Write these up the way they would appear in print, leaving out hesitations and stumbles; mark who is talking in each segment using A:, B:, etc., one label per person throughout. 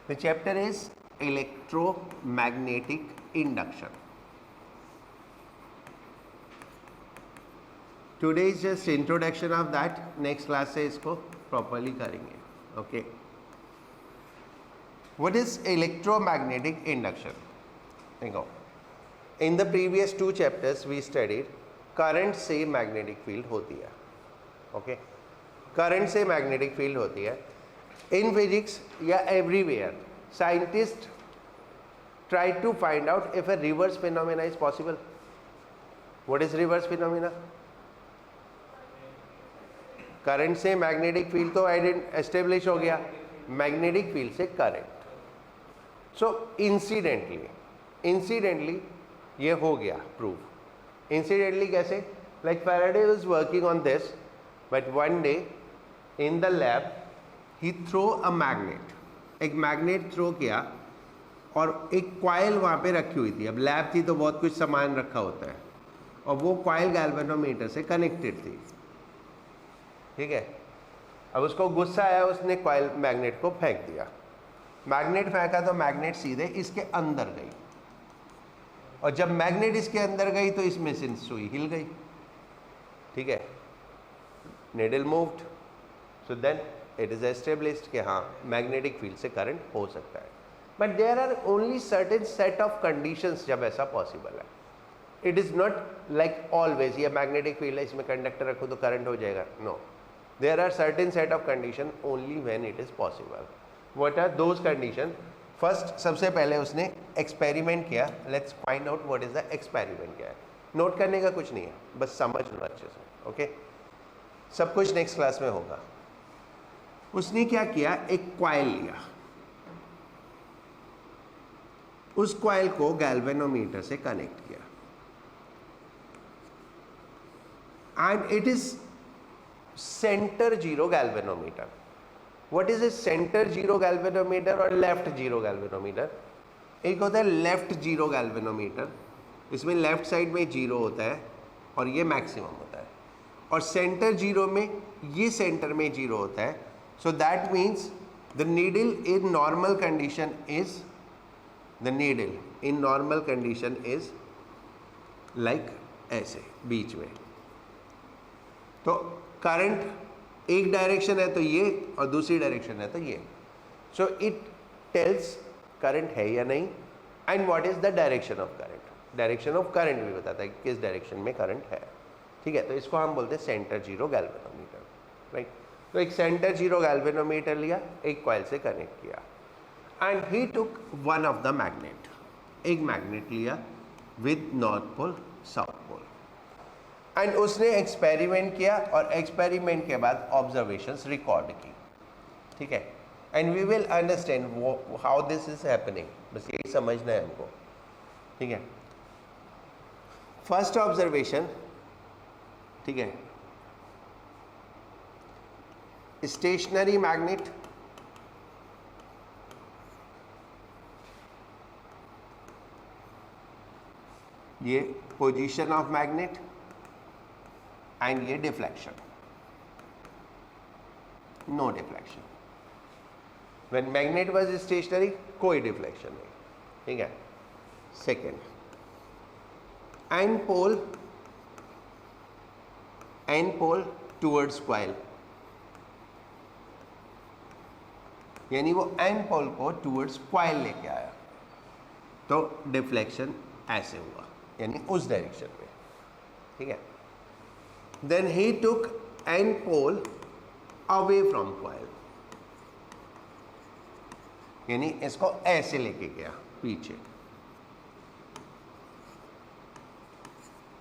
A: The chapter is electromagnetic induction. Today is just introduction of that. Next class से इसको properly करेंगे. Okay. What is electromagnetic induction? देखो, in the previous two chapters we studied current से magnetic field होती है. Okay. Current से magnetic field होती है. In physics या everywhere, scientists try to find out if a reverse phenomena is possible. What is reverse phenomena? Current से magnetic field तो establish हो गया, मैग्नेटिक फील्ड से करंट. सो इंसिडेंटली ये हो गया प्रूव. इंसिडेंटली कैसे? Like Faraday was working on this, but one day in the lab he throw a magnet. एक मैग्नेट थ्रो किया और एक कॉइल वहाँ पे रखी हुई थी. अब लैब थी तो बहुत कुछ सामान रखा होता है, और वो कॉइल गैल्वेनोमीटर से कनेक्टेड थी. ठीक है. अब उसको गुस्सा आया, उसने कॉइल मैग्नेट को फेंक दिया. मैग्नेट फेंका तो मैग्नेट सीधे इसके अंदर गई, और जब मैग्नेट इसके अंदर गई तो इसमें से सुई हिल गई. ठीक है. Needle moved, so then it is established कि हाँ मैग्नेटिक फील्ड से करंट हो सकता है. But there are only certain set of conditions जब ऐसा पॉसिबल है. It is not like always ये मैग्नेटिक फील्ड है, इसमें कंडक्टर रखो तो करंट हो जाएगा. No, there are certain set of condition only when it is possible. What are those condition? First, सबसे पहले उसने एक्सपेरिमेंट किया. Let's find out what is the experiment. क्या है, नोट करने का कुछ नहीं है, बस समझ लो अच्छे से. ओके, सब कुछ नेक्स्ट क्लास में होगा. उसने क्या किया, एक कॉइल लिया, उस कॉइल को गैल्वेनोमीटर से कनेक्ट किया, and it is centre zero galvanometer. What is a centre zero galvanometer और लेफ्ट जीरो गैल्वेनोमीटर? एक होता है लेफ्ट जीरो गैल्वेनोमीटर, इसमें लेफ्ट साइड में जीरो होता है और ये मैक्सिमम होता है, और सेंटर जीरो में ये सेंटर में जीरो होता है. So that means the needle in normal condition is is like ऐसे बीच में. तो करंट एक डायरेक्शन है तो ये, और दूसरी डायरेक्शन है तो ये. सो इट टेल्स करंट है या नहीं, and what is the direction of current. Direction of current भी बताता है कि किस डायरेक्शन में करंट है. ठीक है. तो इसको हम बोलते हैं सेंटर जीरो गैल्वेनोमीटर. राइट. तो एक सेंटर जीरो गैल्वेनोमीटर लिया, एक कॉइल से कनेक्ट किया, and he took one of the magnet. एक मैग्नेट लिया with north pole south pole, and उसने एक्सपेरिमेंट किया, और एक्सपेरिमेंट के बाद ऑब्जर्वेशंस रिकॉर्ड की. ठीक है. And we will understand how this is happening. बस यही समझना है हमको. ठीक है. First observation. ठीक है. स्टेशनरी मैग्नेट, ये पोजीशन ऑफ मैग्नेट, एंड ये deflection. No deflection. When magnet was stationary कोई डिफ्लेक्शन नहीं. ठीक है. Second, end pole towards coil, यानी वो एंड पोल को टूवर्ड्स कॉइल लेके आया, तो डिफ्लेक्शन ऐसे हुआ, यानी उस डायरेक्शन में. ठीक है. Then he took end pole away from coil, यानी इसको ऐसे लेके गया पीछे.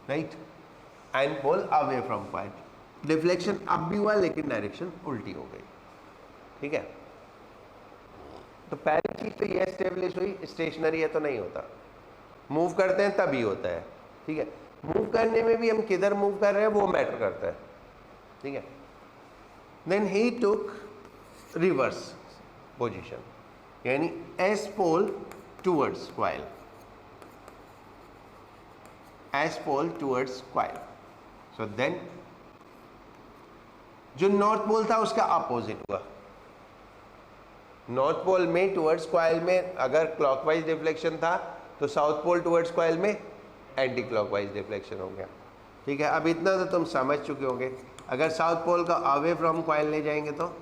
A: Right. End pole away from coil. Deflection अब भी हुआ, लेकिन डायरेक्शन उल्टी हो गई. ठीक है. तो पहली चीज तो ये एस्टेब्लिश हुई, स्टेशनरी है तो नहीं होता, मूव करते हैं तभी होता है. ठीक है. मूव करने में भी हम किधर मूव कर रहे हैं वो मैटर करता है. ठीक है. Then he took reverse position, यानी S pole towards coil, S pole towards coil. So then जो नॉर्थ पोल था उसका अपोजिट हुआ. नॉर्थ पोल में टुवर्ड्स कॉइल में अगर क्लॉकवाइज डिफ्लेक्शन था तो साउथ पोल टुवर्ड्स कॉइल में एंटी क्लॉकवाइज डिफ्लेक्शन हो गया। ठीक है, अब इतना तो तुम समझ चुके होंगे। अगर साउथ पोल का अवे फ्रॉम कॉइल ले जाएंगे तो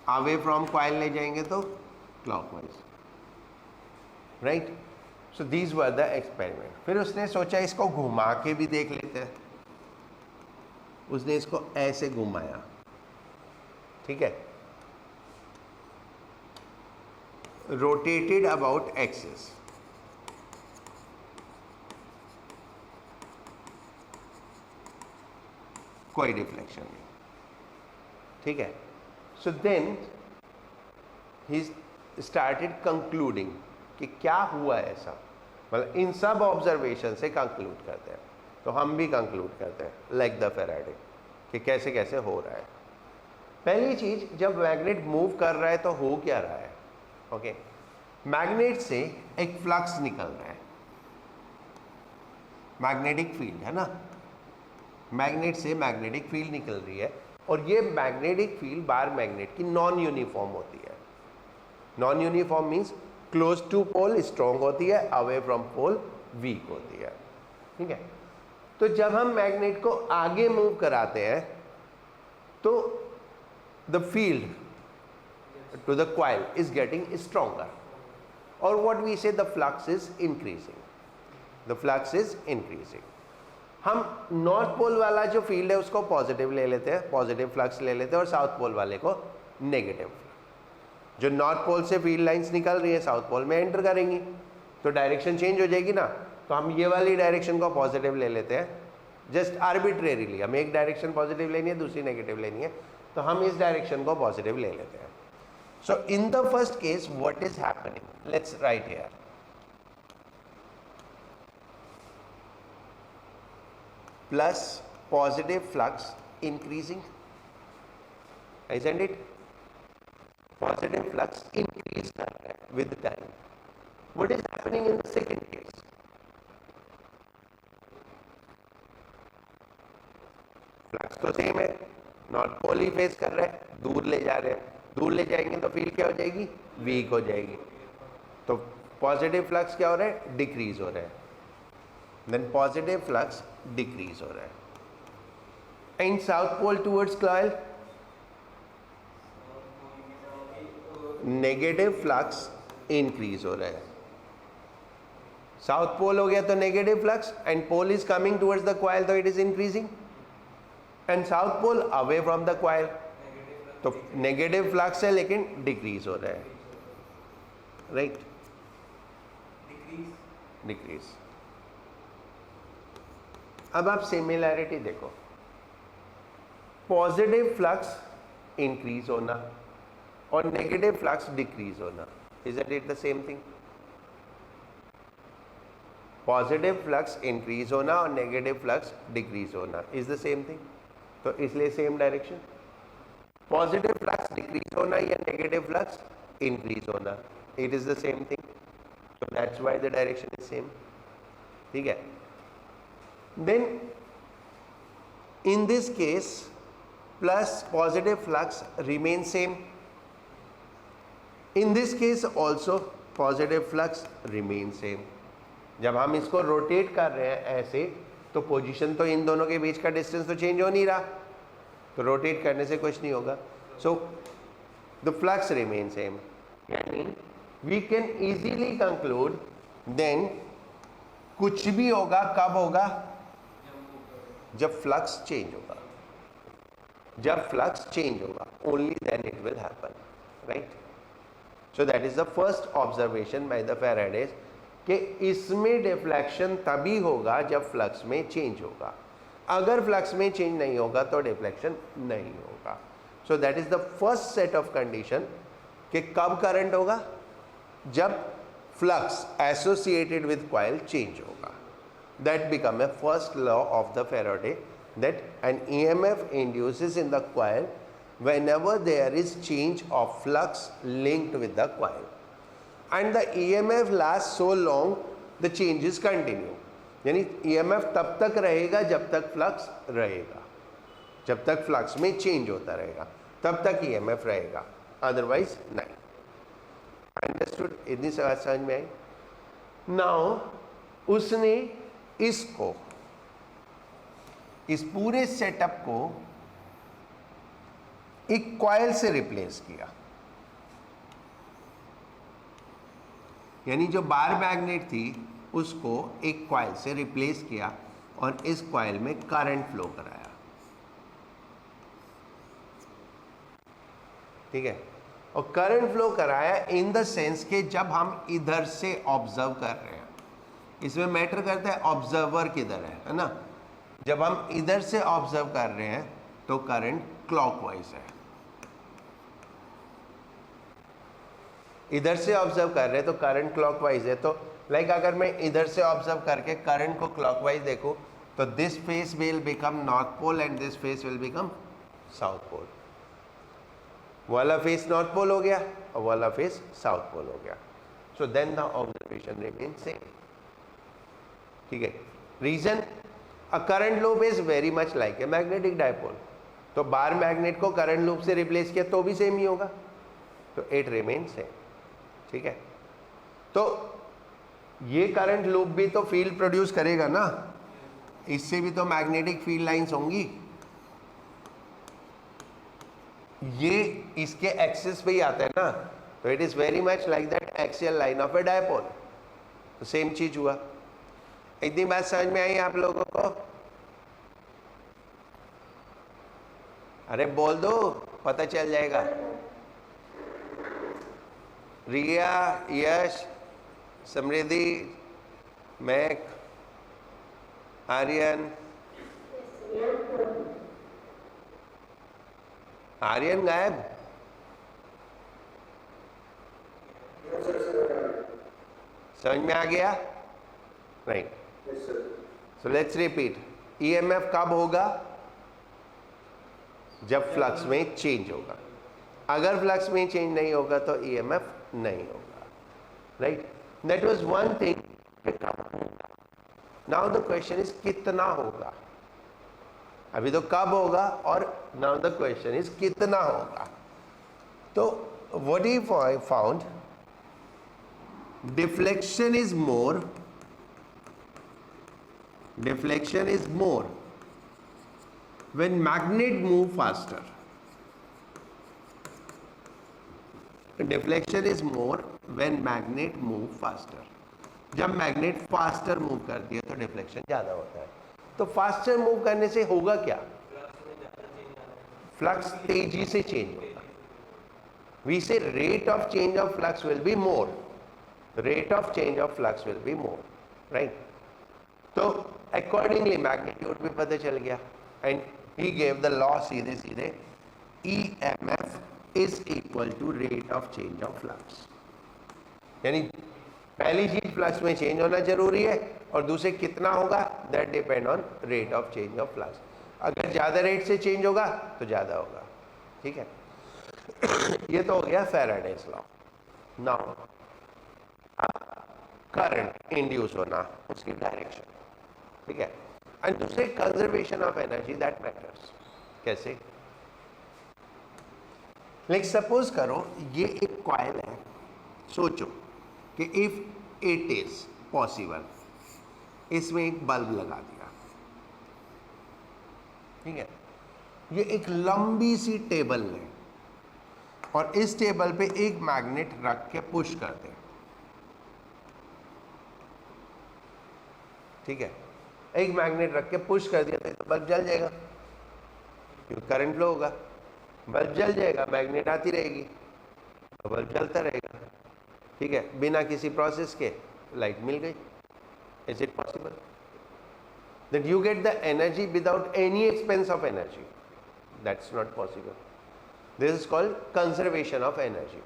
A: अवे फ्रॉम कॉइल ले जाएंगे तो clockwise, right. So these were the experiment. फिर उसने सोचा इसको घुमा के भी देख लेते हैं। उसने इसको ऐसे घुमाया, ठीक है, रोटेटेड अबाउट एक्सिस, कोई डिफ्लेक्शन नहीं, ठीक है। So then he started concluding कि क्या हुआ ऐसा, मतलब इन सब ऑब्जर्वेशन से कंक्लूड करते हैं। तो हम भी कंक्लूड करते हैं लाइक द फैराडे कि कैसे कैसे हो रहा है। पहली चीज, जब मैग्नेट मूव कर रहा है तो हो क्या रहा है। ओके, मैग्नेट से एक फ्लक्स निकल रहा है, मैग्नेटिक फील्ड है ना, मैग्नेट से मैग्नेटिक फील्ड निकल रही है। और ये मैग्नेटिक फील्ड बार मैग्नेट की नॉन यूनिफॉर्म होती है। Non uniform means close to pole strong होती है, अवे फ्रॉम पोल वीक होती है, ठीक है। तो जब हम मैग्नेट को आगे मूव कराते हैं तो the field to the coil is getting stronger, और what we say the flux is increasing, the flux is increasing. हम नॉर्थ पोल वाला जो फील्ड है उसको पॉजिटिव ले लेते हैं, पॉजिटिव फ्लक्स ले लेते हैं, और साउथ पोल वाले को नेगेटिव। जो नॉर्थ पोल से फील्ड लाइंस निकल रही है साउथ पोल में एंटर करेंगी तो डायरेक्शन चेंज हो जाएगी ना। तो हम ये वाली डायरेक्शन को पॉजिटिव ले लेते हैं, जस्ट आर्बिट्रेरीली। हमें एक डायरेक्शन पॉजिटिव लेनी है, दूसरी नेगेटिव लेनी है, तो हम इस डायरेक्शन को पॉजिटिव ले लेते हैं। So in the first case what is happening, let's write here, plus positive flux increasing, isn't it? Positive flux increase कर रहा है with time. What is happening in the second case? Flux तो same है, north pole ही face कर रहा है, दूर ले जा रहे हैं, दूर ले जाएंगे तो फील्ड क्या हो जाएगी, वीक हो जाएगी। तो पॉजिटिव फ्लक्स क्या हो रहा है, डिक्रीज हो रहा है, देन पॉजिटिव फ्लक्स डिक्रीज हो रहा है। And south pole towards coil, negative flux increase हो रहा है। साउथ पोल हो गया तो negative flux, and pole is coming towards the coil तो it is increasing, and south pole away from the coil तो नेगेटिव फ्लक्स है लेकिन डिक्रीज हो रहा है, राइट, डिक्रीज। अब आप सिमिलैरिटी देखो, पॉजिटिव फ्लक्स इंक्रीज होना और नेगेटिव फ्लक्स डिक्रीज होना, is it the same thing? Positive flux increase होना और नेगेटिव फ्लक्स डिक्रीज होना इज द सेम थिंग, तो इसलिए same direction. Positive flux decrease होना या नेगेटिव फ्लक्स इंक्रीज होना, it is the same thing, so that's why the direction is same, ठीक है। Then in this case plus positive flux remains same, in this case also positive flux remains same। जब हम इसको rotate कर रहे हैं ऐसे तो पोजीशन तो इन दोनों के बीच का डिस्टेंस तो चेंज हो नहीं रहा, तो रोटेट करने से कुछ नहीं होगा, so the flux remain same. यानी we can easily conclude then कुछ भी होगा कब होगा, जब फ्लक्स चेंज होगा, जब फ्लक्स चेंज होगा only then it will happen, right. So that is the first observation by the Faraday's कि इसमें डिफ्लेक्शन तभी होगा जब फ्लक्स में चेंज होगा, अगर फ्लक्स में चेंज नहीं होगा तो डिफ्लेक्शन नहीं होगा। सो that is the first set of condition कि कब करंट होगा, जब flux associated with coil change होगा। That become a first law of the Faraday, that an EMF induces in the coil whenever there is change of flux linked with the coil, and the EMF lasts so long the changes continue। यानी EMF तब तक रहेगा जब तक flux रहेगा, जब तक flux में चेंज होता रहेगा तब तक EMF रहेगा। अदरवाइज नहीं। अंडरस्टूड? इतनी समझ में आई? नाउ उसने इसको, इस पूरे सेटअप को एक कॉइल से रिप्लेस किया, यानी जो बार मैग्नेट थी उसको एक कॉइल से रिप्लेस किया और इस कॉइल में करंट फ्लो कराया। ठीक है, और करंट फ्लो कराया इन द सेंस के जब हम इधर से ऑब्जर्व कर रहे हैं, इसमें मैटर करता है ऑब्जर्वर किधर है ना। जब हम इधर से ऑब्जर्व कर रहे हैं तो करंट क्लॉकवाइज है, इधर से ऑब्जर्व कर रहे हैं तो करंट क्लॉकवाइज है। तो लाइक अगर मैं इधर से ऑब्जर्व करके करंट को क्लॉकवाइज देखूं तो this face will become north pole and this face will become south pole. वाला फेस नॉर्थ पोल हो गया और वाला फेस साउथ पोल हो गया। So then the observation remain same. ठीक है, reason a current loop is very much like a magnetic dipole. तो बार मैग्नेट को करंट लूप से रिप्लेस किया तो भी सेम ही होगा, तो इट रिमेन सेम। ठीक है, तो ये करंट लूप भी तो फील्ड प्रोड्यूस करेगा ना, इससे भी तो मैग्नेटिक फील्ड लाइंस होंगी। ये इसके एक्सिस पे ही आता है ना, तो it is very much like that axial line of A dipole. तो सेम चीज हुआ। इतनी बात समझ में आई आप लोगों को? अरे बोल दो, पता चल जाएगा। रिया, यश, समृद्धि, मैक, आर्यन, आर्यन गायब? समझ में आ गया? Right, so let's repeat. EMF कब होगा? जब फ्लक्स में चेंज होगा। अगर फ्लक्स में चेंज नहीं होगा तो ईएमएफ नहीं होगा। Right, that was one thing. Now the question is कितना होगा। अभी तो कब होगा और नाउ द क्वेश्चन इज कितना होगा। तो what he found, deflection is more when magnet move faster. Deflection is more when magnet move faster. जब मैग्नेट फास्टर मूव करती है तो डिफ्लेक्शन ज्यादा होता है। तो फास्टर मूव करने से होगा क्या? फ्लक्स तेजी से चेंज होगा। We say rate of change of flux will be more. Rate of change of flux will be more, right? So accordingly magnitude भी पता चल गया, and he gave the law सीधे सीधे EMF is equal to rate of change of flux. यानी पहली चीज flux में चेंज होना जरूरी है और दूसरे कितना होगा, that depend on rate of change of flux. अगर ज्यादा रेट से चेंज होगा तो ज्यादा होगा। ठीक है, ये तो हो गया Faraday's law. Now current induce होना, उसकी डायरेक्शन। ठीक है, एंड दूसरे conservation of energy that matters. कैसे? लाइक सपोज करो ये एक कॉइल है। सोचो कि इफ इट इज पॉसिबल, इसमें एक बल्ब लगा दिया। ठीक है, ये एक लंबी सी टेबल है और इस टेबल पे एक मैग्नेट रख के पुश कर दे। ठीक है, एक मैग्नेट रख के पुश कर दिया तो बल्ब जल जाएगा, क्योंकि करंट फ्लो होगा। बल्ब जल जाएगा, मैग्नेट आती रहेगी तो बल्ब जलता रहेगा। ठीक है, बिना किसी प्रोसेस के लाइट मिल गई। Is it possible that you get the energy without any expense of energy? That's not possible. This is called conservation of energy.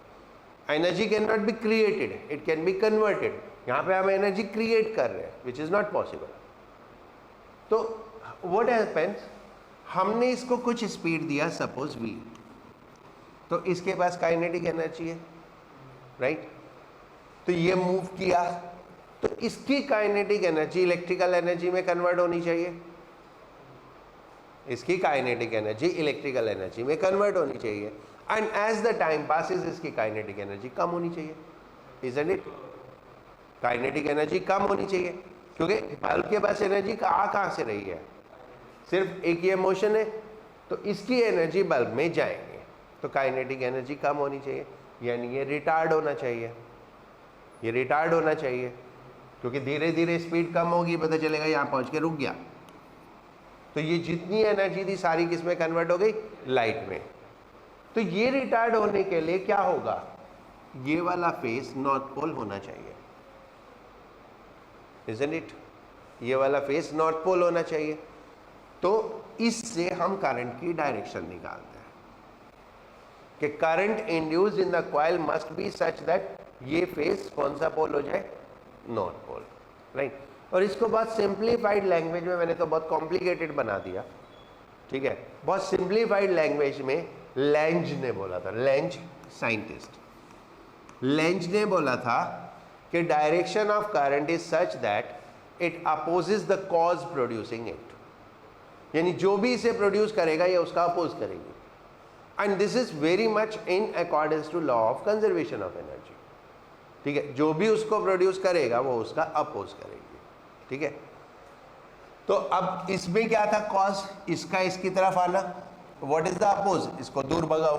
A: Energy can not be created, it can be converted. यहाँ पे हम energy create कर रहे हैं, विच is not possible. तो what happens, हमने इसको कुछ स्पीड दिया, सपोज v, तो इसके पास काइनेटिक एनर्जी है, राइट? तो ये मूव किया तो इसकी काइनेटिक एनर्जी इलेक्ट्रिकल एनर्जी में कन्वर्ट होनी चाहिए। इसकी काइनेटिक एनर्जी इलेक्ट्रिकल एनर्जी में कन्वर्ट होनी चाहिए। And as the time passes इसकी काइनेटिक एनर्जी कम होनी चाहिए, इजंट इट? काइनेटिक एनर्जी कम होनी चाहिए, क्योंकि बल्ब के पास एनर्जी कहाँ से रही है, सिर्फ एक ये मोशन है, तो इसकी एनर्जी बल्ब में जाएंगे, तो काइनेटिक एनर्जी कम होनी चाहिए, यानी ये रिटार्ड होना चाहिए, ये रिटार्ड होना चाहिए, क्योंकि धीरे धीरे स्पीड कम होगी, पता चलेगा यहाँ पहुँच के रुक गया, तो ये जितनी एनर्जी थी सारी किस में कन्वर्ट हो गई, लाइट में। तो ये रिटार्ड होने के लिए क्या होगा, ये वाला फेस नॉर्थ पोल होना चाहिए, isn't it? ये वाला फेस नॉर्थ पोल होना चाहिए, तो इससे हम करंट की डायरेक्शन निकालते हैं कि current induced in the coil must be such that ये फेस कौन सा पोल हो जाए, नॉर्थ पोल, राइट। और इसको बहुत सिंप्लीफाइड लैंग्वेज में, मैंने तो बहुत कॉम्प्लिकेटेड बना दिया, ठीक है, बहुत सिंप्लीफाइड लैंग्वेज में लेंज ने बोला था, लेंज साइंटिस्ट, लेंज ने बोला था कि direction of current is such that it opposes the cause producing it, यानी जो भी इसे प्रोड्यूस करेगा ये उसका अपोज करेगी, and this is very much in accordance to law of conservation of energy, ठीक है, जो भी उसको प्रोड्यूस करेगा वो उसका अपोज करेगी, ठीक है। तो अब इसमें क्या था, कॉज, इसका इसकी तरफ आना, व्हाट इज द अपोज, इसको दूर भगाओ,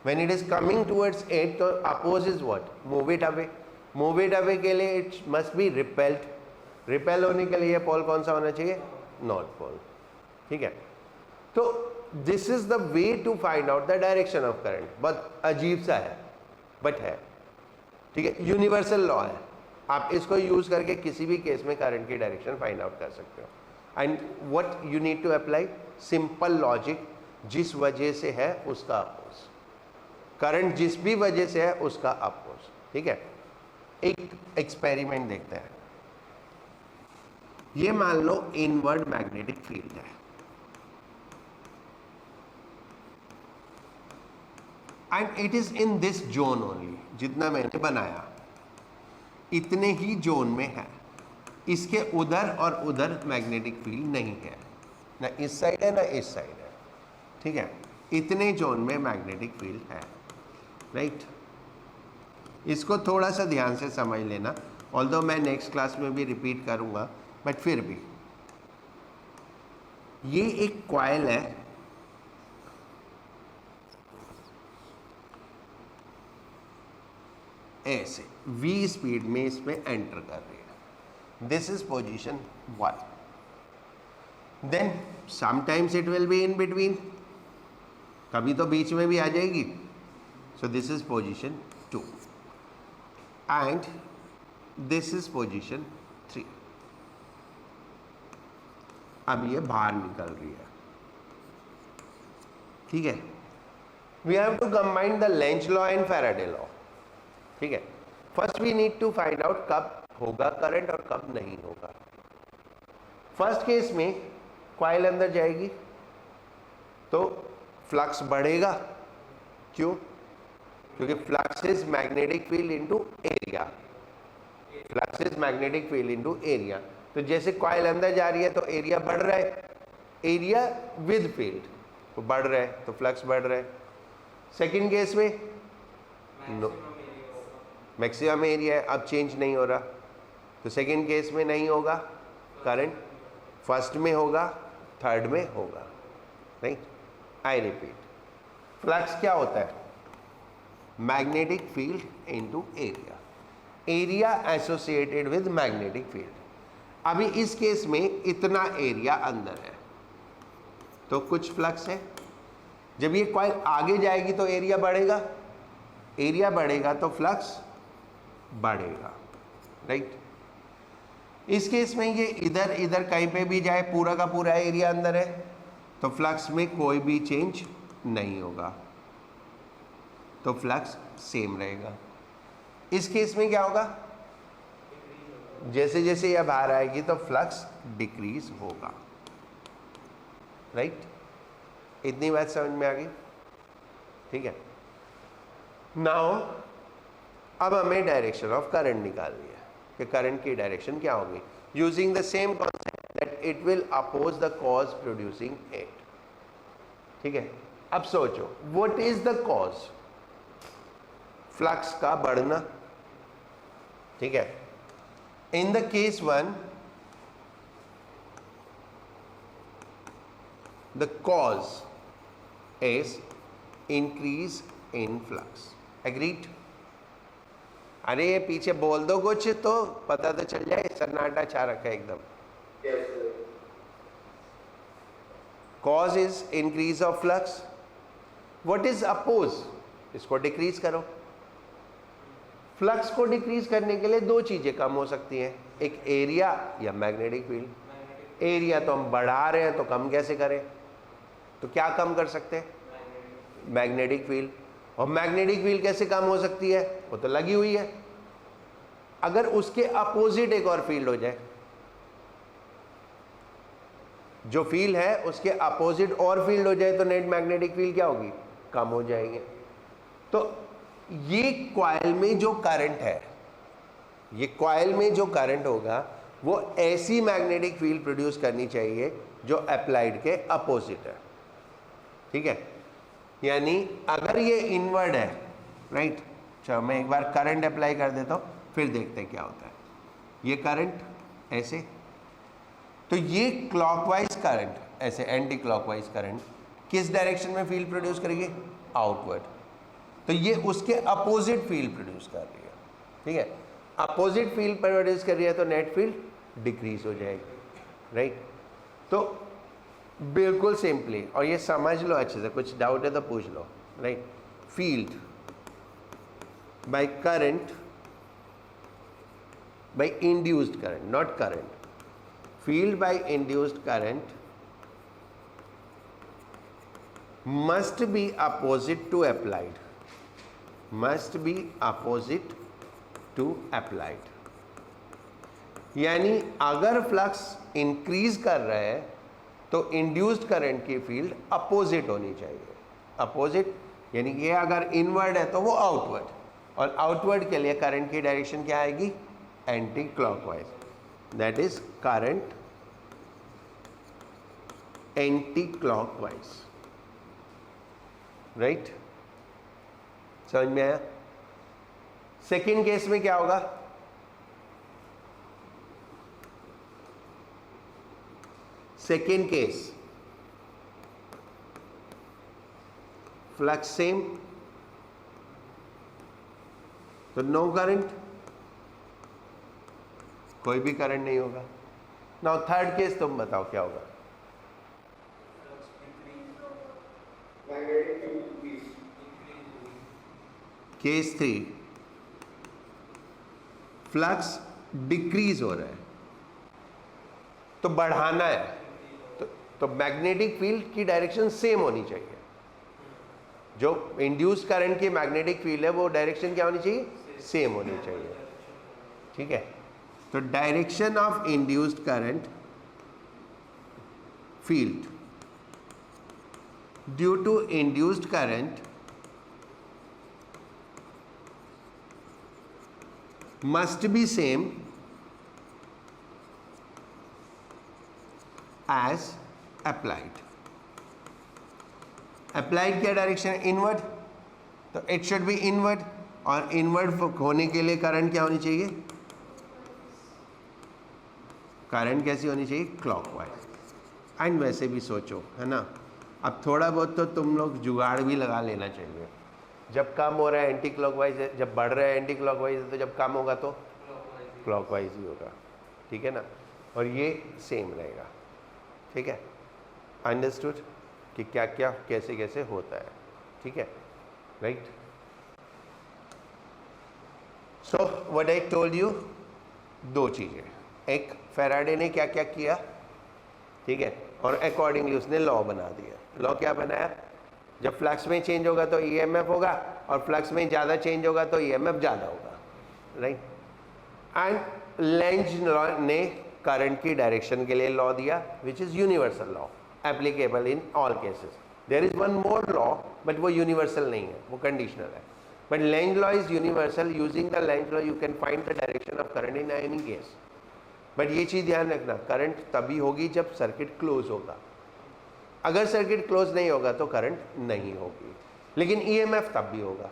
A: when it is coming towards it, तो oppose is what, move it away, move it away के लिए it must be repelled, repel होने के लिए पोल कौन सा होना चाहिए, नॉर्थ पोल, ठीक है। तो this is the way to find out the direction of current, बहुत अजीब सा है बट है, ठीक है, यूनिवर्सल लॉ है, आप इसको यूज करके किसी भी केस में करंट की डायरेक्शन फाइंड आउट कर सकते हो, and what you need to apply, simple logic, जिस वजह से है उसका अपोज, करंट जिस भी वजह से है उसका अपोज, ठीक है। एक एक्सपेरिमेंट देखते हैं, ये मान लो इनवर्ड मैग्नेटिक फील्ड है, and it is in this zone only, जितना मैंने बनाया इतने ही जोन में है, इसके उधर और उधर मैग्नेटिक फील्ड नहीं है, ना इस साइड है ना इस साइड है, ठीक है, इतने जोन में मैग्नेटिक फील्ड है, राइट। इसको थोड़ा सा ध्यान से समझ लेना, ऑल्दो मैं नेक्स्ट क्लास में भी रिपीट करूंगा, बट फिर भी ये एक कॉइल है, ऐसे v स्पीड में इसमें एंटर कर रही है, this is position 1, then sometimes it will be in between, कभी तो बीच में भी आ जाएगी, so this is position 2 and this is position 3, अब ये बाहर निकल रही है, ठीक है। We have to combine the Lenz law and Faraday law, ठीक है। First we need to find out कब होगा करंट और कब नहीं होगा। फर्स्ट केस में कॉइल अंदर जाएगी तो फ्लक्स बढ़ेगा, क्यों, क्योंकि flux is magnetic field into area, flux is magnetic field into area, तो जैसे कॉइल अंदर जा रही है तो एरिया बढ़ रहा है, एरिया विद फील्ड तो बढ़ रहा है, तो फ्लक्स बढ़ रहा है। सेकंड केस में नो, मैक्सिमम एरिया है, अब चेंज नहीं हो रहा, तो सेकंड केस में नहीं होगा करंट, फर्स्ट में होगा, थर्ड में होगा, राइट। आई रिपीट, फ्लक्स क्या होता है, magnetic field into area, area associated with magnetic field. अभी इस केस में इतना एरिया अंदर है तो कुछ फ्लक्स है, जब ये कॉइल आगे जाएगी तो एरिया बढ़ेगा, एरिया बढ़ेगा तो फ्लक्स बढ़ेगा, राइट। इस केस में ये इधर इधर कहीं पे भी जाए, पूरा का पूरा एरिया अंदर है तो फ्लक्स में कोई भी चेंज नहीं होगा, तो फ्लक्स सेम रहेगा। इस केस में क्या होगा, जैसे जैसे यह बाहर आएगी तो फ्लक्स डिक्रीज होगा, राइट। इतनी बात समझ में आ गई, ठीक है। नाउ अब हमें डायरेक्शन ऑफ करंट निकालनी है कि करंट की डायरेक्शन क्या होगी, using the same concept that it will oppose the cause producing it, ठीक है। अब सोचो what is the cause, flux का बढ़ना, ठीक है। In the case one the cause is increase in flux, agreed. अरे ये पीछे बोल दो कुछ तो पता तो चल जाए, सन्नाटा छा रखा है एकदम। Cause is increase of flux, what is oppose, इसको डिक्रीज करो। फ्लक्स को डिक्रीज करने के लिए दो चीजें कम हो सकती हैं, एक एरिया या मैग्नेटिक फील्ड। एरिया तो हम बढ़ा रहे हैं तो कम कैसे करें, तो क्या कम कर सकते हैं, मैग्नेटिक फील्ड। और मैग्नेटिक फील्ड कैसे कम हो सकती है, वो तो लगी हुई है। अगर उसके अपोजिट एक और फील्ड हो जाए, जो फील्ड है उसके अपोजिट और फील्ड हो जाए तो नेट मैग्नेटिक फील्ड क्या होगी, कम हो जाएंगे। तो ये कॉइल में जो करंट है, ये कॉइल में जो करंट होगा वो ऐसी मैग्नेटिक फील्ड प्रोड्यूस करनी चाहिए जो अप्लाइड के अपोजिट है, ठीक है। यानी अगर ये इनवर्ड है, राइट, चलो मैं एक बार करंट अप्लाई कर देता हूँ, फिर देखते हैं क्या होता है। ये करंट ऐसे, तो ये क्लॉकवाइज करंट, ऐसे एंटी क्लॉकवाइज करंट किस डायरेक्शन में फील्ड प्रोड्यूस करेगी, आउटवर्ड। तो ये उसके अपोजिट फील्ड प्रोड्यूस कर रही है, ठीक है। अपोजिट फील्ड प्रोड्यूस कर रही है तो नेट फील्ड डिक्रीज हो जाएगी, राइट। तो बिल्कुल सिंपली, और ये समझ लो अच्छे से, कुछ डाउट है तो पूछ लो, right. Field by current, by induced current, not current, field by induced current must be opposite to applied, must be opposite to applied। यानी अगर फ्लक्स इंक्रीज कर रहा है तो इंड्यूस्ड करंट की फील्ड अपोजिट होनी चाहिए। अपोजिट यानी ये अगर इनवर्ड है तो वो आउटवर्ड, और आउटवर्ड के लिए करंट की डायरेक्शन क्या आएगी, anti clockwise, that is current anti clockwise, right. समझ में आया। सेकेंड केस में क्या होगा, सेकेंड केस फ्लक्स सेम तो नो करंट, कोई भी करंट नहीं होगा। नाउ थर्ड केस तुम बताओ क्या होगा। केस 3 फ्लक्स डिक्रीज हो रहा है तो बढ़ाना है, तो मैग्नेटिक फील्ड की डायरेक्शन सेम होनी चाहिए। जो इंड्यूस करंट की मैग्नेटिक फील्ड है वो डायरेक्शन क्या होनी चाहिए, सेम होनी चाहिए, ठीक है। तो direction of induced current field due to induced current must be same as applied। applied क्या डायरेक्शन है, इनवर्ड, तो इट शुड बी इनवर्ड, और इनवर्ड होने के लिए करंट क्या होनी चाहिए, करंट कैसी होनी चाहिए, क्लॉकवाइज। एंड वैसे भी सोचो, है ना, अब थोड़ा बहुत तो तुम लोग जुगाड़ भी लगा लेना चाहिए। जब कम हो रहा है एंटी क्लॉकवाइज है, जब बढ़ रहा है एंटी क्लॉकवाइज है, तो जब कम होगा तो क्लॉकवाइज ही होगा, ठीक है ना। और ये सेम रहेगा, ठीक है। अंडरस्टूड कि क्या क्या कैसे कैसे होता है, ठीक है, right. So what I told you, दो चीज़ें, एक फैराडे ने क्या क्या किया, ठीक है, और अकॉर्डिंगली उसने लॉ बना दिया। लॉ क्या बनाया, जब फ्लक्स में चेंज होगा तो ईएमएफ होगा, और फ्लक्स में ज़्यादा चेंज होगा तो ईएमएफ ज़्यादा होगा, राइट। एंड लेंज ने करंट की डायरेक्शन के लिए लॉ दिया, which is universal law, applicable in all cases. There is one more law, but वो यूनिवर्सल नहीं है, वो कंडीशनल है। But Lenz law is universal, using the Lenz law you can find the direction of current in any case. But ये चीज़ ध्यान रखना, current तभी होगी जब सर्किट क्लोज होगा। अगर सर्किट क्लोज नहीं होगा तो करंट नहीं होगी, लेकिन ईएमएफ तब भी होगा।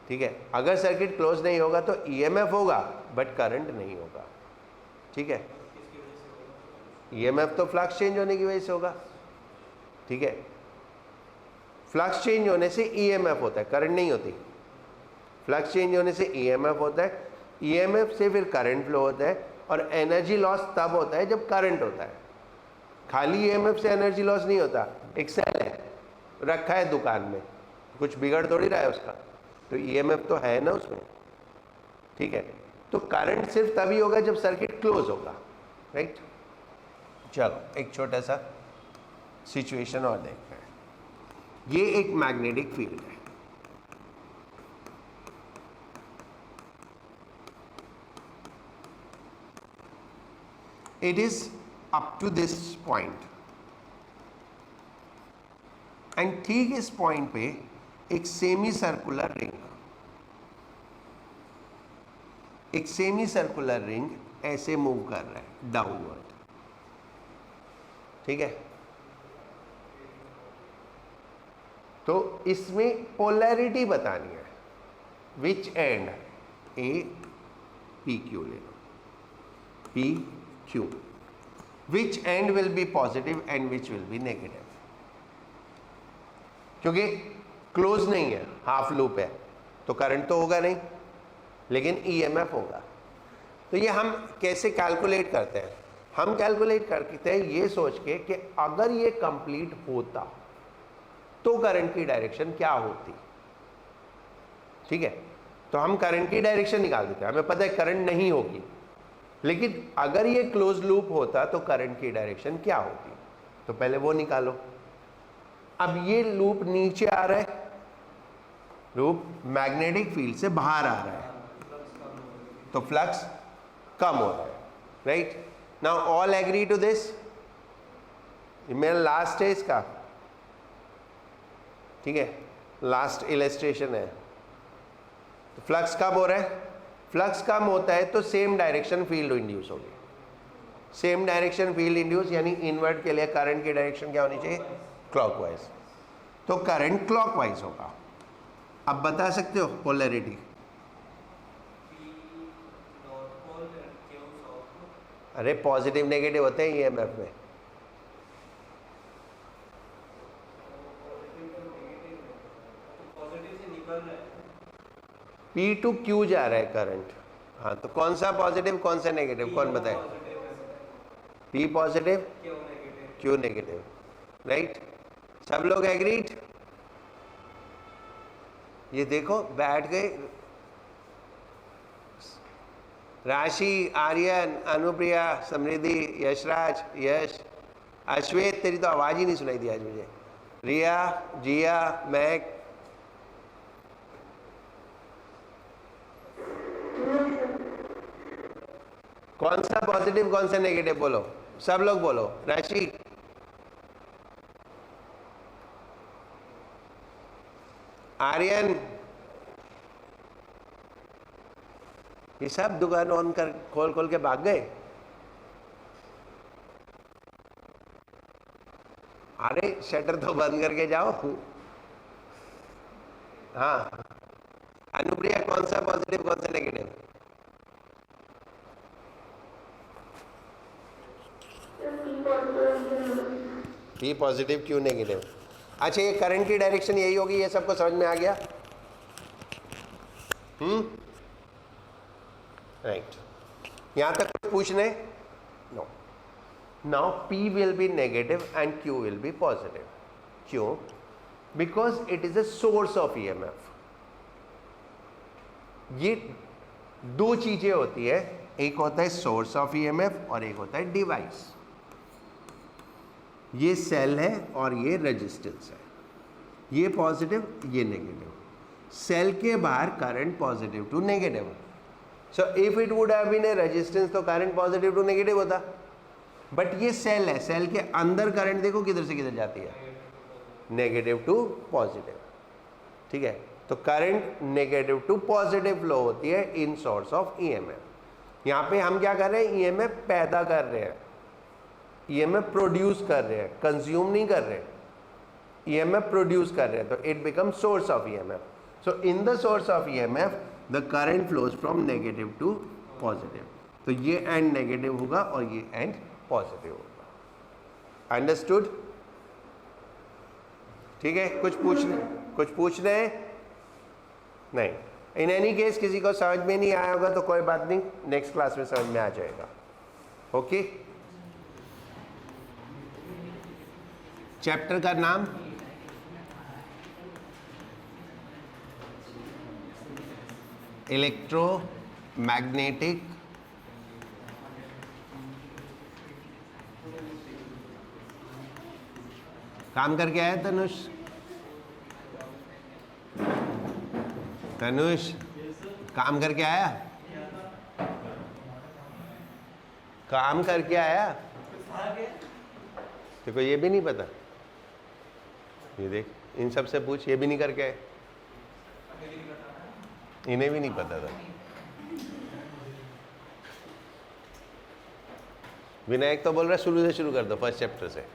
A: ठीक है, अगर सर्किट क्लोज नहीं होगा तो ईएमएफ होगा बट करंट नहीं होगा। ठीक है, ईएमएफ तो फ्लक्स चेंज होने की वजह से होगा। ठीक है, फ्लक्स चेंज होने से ईएमएफ होता है, करंट नहीं होती। फ्लक्स चेंज होने से ईएमएफ होता है, ईएमएफ से फिर करंट फ्लो होता है, और एनर्जी लॉस तब होता है जब करंट होता है। खाली ईएमएफ से एनर्जी लॉस नहीं होता। एक सेल है, रखा है दुकान में, कुछ बिगड़ थोड़ी रहा है उसका, तो ईएमएफ तो है ना उसमें। ठीक है, तो करंट सिर्फ तभी होगा जब सर्किट क्लोज होगा। राइट, चलो एक छोटा सा सिचुएशन और देखते हैं। ये एक मैग्नेटिक फील्ड है, it is up to this point, and ठीक इस पॉइंट पे एक सेमी सर्कुलर रिंग ऐसे मूव कर रहा है डाउनवर्ड। ठीक है, तो इसमें पोलैरिटी बतानी है, which end A P Q ले लो, P Q, which end will be positive and which will be negative. क्योंकि क्लोज नहीं है, हाफ लूप है, तो करंट तो होगा नहीं, लेकिन ईएमएफ होगा। तो ये हम कैसे कैलकुलेट करते हैं? हम कैलकुलेट करते हैं ये सोच के कि अगर ये कंप्लीट होता तो करंट की डायरेक्शन क्या होती। ठीक है, तो हम करंट की डायरेक्शन निकाल देते हैं, हमें पता है करंट नहीं होगी, लेकिन अगर ये क्लोज लूप होता तो करंट की डायरेक्शन क्या होती, तो पहले वो निकालो। अब ये लूप नीचे आ रहा है, लूप मैग्नेटिक फील्ड से बाहर आ रहा है, तो फ्लक्स कम हो रहा है। Right, now all agree to this. मेरा लास्ट है इसका, ठीक है, लास्ट इलस्ट्रेशन है। तो फ्लक्स कब हो रहा है? फ्लक्स कम होता है तो सेम डायरेक्शन फील्ड इंड्यूस होगी। सेम डायरेक्शन फील्ड इंड्यूस यानी इनवर्ट के लिए करंट की डायरेक्शन क्या होनी चाहिए? क्लॉकवाइज। तो करंट क्लॉकवाइज होगा। अब बता सकते हो पोलैरिटी? अरे पॉजिटिव नेगेटिव होते हैं ईएमएफ में। P टू Q जा रहा है करंट। हाँ, तो कौन सा पॉजिटिव कौन सा नेगेटिव, कौन बताए? P positive Q negative. Right, सब लोग एग्रीड? ये देखो बैठ गए राशि, आर्यन, अनुप्रिया, समृद्धि, यशराज, यश, अश्वेत, तेरी तो आवाज ही नहीं सुनाई दी आज मुझे, रिया, जिया, मैक, कौन सा पॉजिटिव कौन सा नेगेटिव बोलो, सब लोग बोलो। राशि, आर्यन, ये सब दुकान ऑन कर खोल खोल के भाग गए। अरे शटर तो बंद करके जाओ। हाँ, अनुप्रिया कौन सा पॉजिटिव कौन सा negative? P positive Q negative. अच्छा, ये करंट की डायरेक्शन यही होगी, ये सबको समझ में आ गया? राइट, यहां तक कुछ पूछने? No. Now P will be negative and Q will be positive. क्यों? Because it is a source of EMF. ये दो चीजें होती है, एक होता है सोर्स ऑफ EMF और एक होता है डिवाइस। ये सेल है और ये रेजिस्टेंस है, ये पॉजिटिव ये नेगेटिव। सेल के बाहर current positive to negative. So if it would have been a resistance तो करंट पॉजिटिव टू नेगेटिव होता, बट ये सेल है, सेल के अंदर करंट देखो किधर से किधर जाती है, नेगेटिव टू पॉजिटिव। ठीक है, तो current negative to positive flow होती है इन सोर्स ऑफ ईएमएफ। यहाँ पे हम क्या कर रहे हैं? ईएमएफ पैदा कर रहे हैं। ईएमएफ प्रोड्यूस कर रहे हैं, कंज्यूम नहीं कर रहे, ईएमएफ प्रोड्यूस कर रहे हैं, तो it become source of EMF. So in the source of EMF the current flows from negative to positive. तो ये एंड नेगेटिव होगा और ये एंड पॉजिटिव होगा. अंडरस्टूड? ठीक है. कुछ पूछना है? नहीं. इन एनी केस किसी को समझ में नहीं आया होगा तो कोई बात नहीं, नेक्स्ट क्लास में समझ में आ जाएगा. ओके. चैप्टर का नाम इलेक्ट्रोमैग्नेटिक काम करके आया तनुष? तनुष काम करके आया? काम करके आया? देखो ये भी नहीं पता, ये देख इन सब से पूछ, ये भी नहीं करके आए, इन्हें भी नहीं पता था. विनायक तो बोल रहा है शुरू से शुरू कर दो, फर्स्ट चैप्टर से.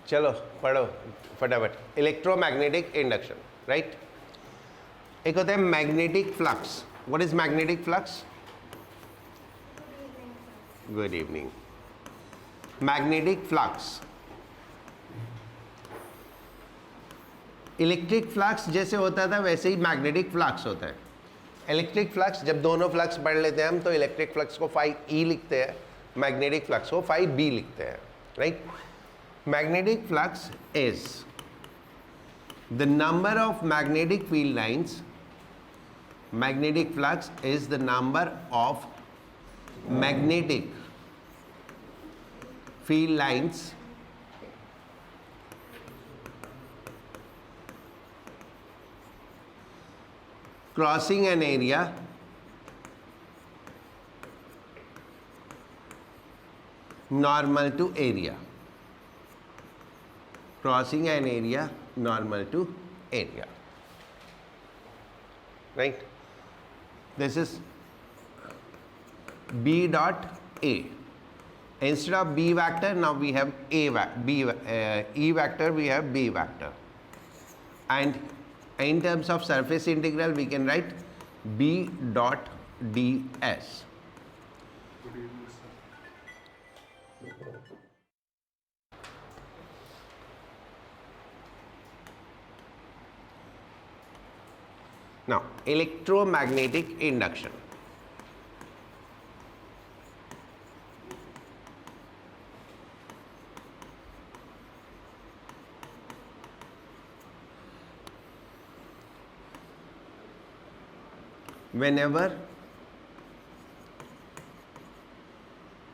A: चलो पढ़ो फटाफट. Electromagnetic induction, right. एक होता है magnetic flux. What is magnetic flux? Good evening. Magnetic flux, electric flux जैसे होता था वैसे ही मैग्नेटिक फ्लक्स होता है. इलेक्ट्रिक फ्लक्स जब दोनों फ्लक्स पढ़ लेते हैं हम तो इलेक्ट्रिक फ्लक्स को phi E लिखते हैं, मैग्नेटिक फ्लक्स को phi B लिखते हैं, right. Magnetic flux is the number of magnetic field lines. Magnetic flux is the number of magnetic field lines crossing an area normal to area. Crossing an area normal to area, right. This is B dot A. Instead of B vector now we have E vector, we have B vector, and in terms of surface integral we can write B dot ds. Now, electromagnetic induction. Whenever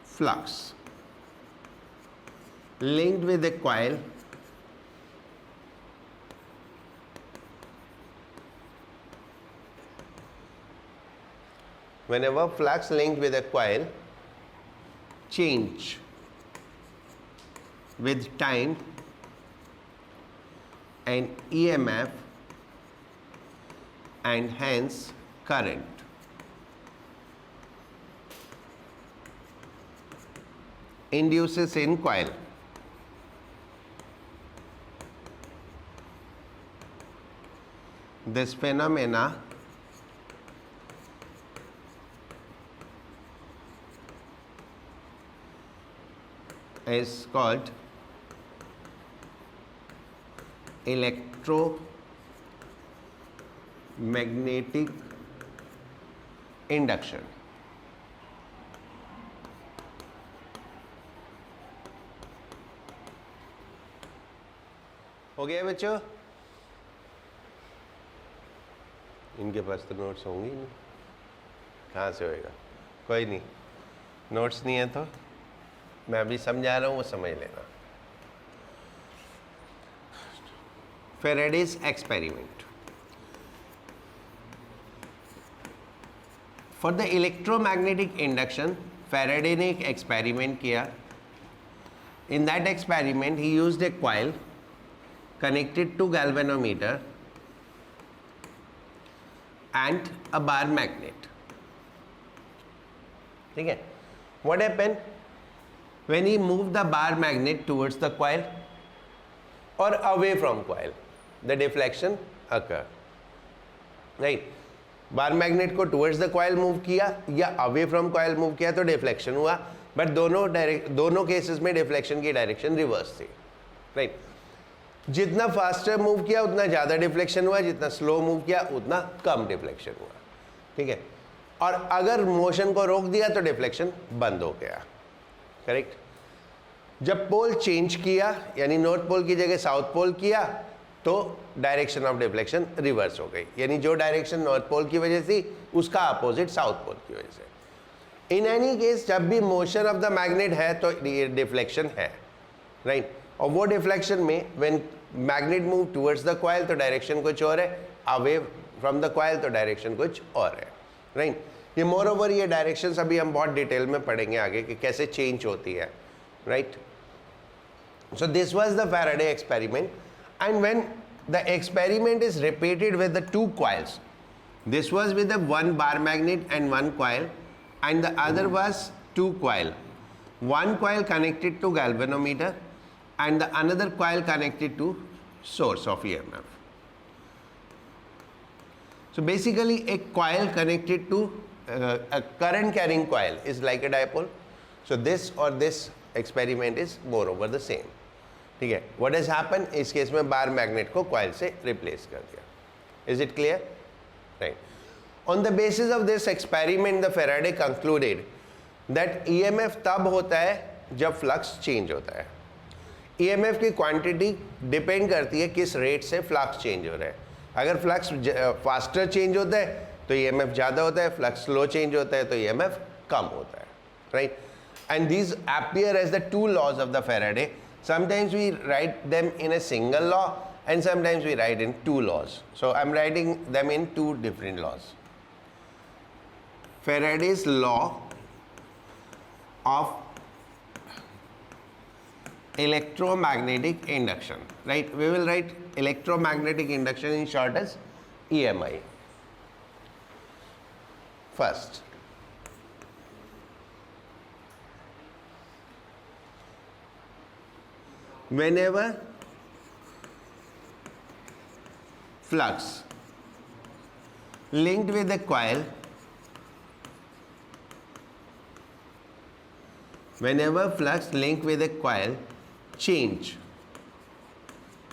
A: flux linked with a coil change with time and EMF and hence current. Induces in coil. This phenomena is called electromagnetic induction. हो गया बच्चों? इनके पास तो notes होंगे नहीं, कहाँ से होएगा? कोई नहीं, नोट्स नहीं है तो मैं अभी समझा रहा हूँ, वो समझ लेना. Faraday's experiment. For the electromagnetic induction, Faraday ने एक experiment किया. In that experiment, he used a coil connected to galvanometer and a bar magnet. ठीक है. What happened when he moved the bar magnet towards the coil or away from coil? The deflection occur. Right. Bar magnet को towards the coil move किया या away from coil move किया तो deflection हुआ, but दोनों cases में deflection की direction reverse थी. राइट. जितना फास्टर मूव किया उतना ज़्यादा डिफ्लेक्शन हुआ, जितना स्लो मूव किया उतना कम डिफ्लेक्शन हुआ. ठीक है. और अगर मोशन को रोक दिया तो डिफ्लेक्शन बंद हो गया. करेक्ट. जब पोल चेंज किया यानी नॉर्थ पोल की जगह साउथ पोल किया तो डायरेक्शन ऑफ डिफ्लेक्शन रिवर्स हो गई, यानी जो डायरेक्शन नॉर्थ पोल की वजह से उसका अपोजिट साउथ पोल की वजह से. इन एनी केस जब भी मोशन ऑफ द मैग्नेट है तो डिफ्लेक्शन है. राइट. और वो डिफ्लेक्शन में when magnet move towards the coil तो डायरेक्शन कुछ और है, अवे फ्रॉम द कॉइल तो डायरेक्शन कुछ और है. राइट. ये मोर ओवर ये डायरेक्शंस अभी हम बहुत डिटेल में पढ़ेंगे आगे कि कैसे चेंज होती है. Right. So this was the Faraday experiment. And when the experiment is repeated with the two coils, this was with the one bar magnet and one coil, and the other was two coil. One coil connected to galvanometer and the another coil connected to source of EMF. So basically a coil connected to a current carrying coil is like a dipole. So this or this experiment is more over the same. ठीक है. What has happened? इस case में बार magnet को coil से replace कर दिया. Is it clear? Right. On the basis of this experiment, the Faraday concluded that EMF तब होता है जब फ्लक्स चेंज होता है. EMF की क्वांटिटी डिपेंड करती है किस रेट से फ्लक्स चेंज हो रहा है. अगर फ्लक्स फास्टर चेंज होता है तो EMF ज़्यादा होता है, फ्लक्स स्लो चेंज होता है तो EMF कम होता है. Right. And these appear as the two laws of the Faraday. Sometimes we write them in a single law and sometimes we write in two laws. So I'm writing them in two different laws. Faraday's law of electromagnetic induction. Right? We will write electromagnetic induction in short as EMI. First. Whenever flux linked with a coil, change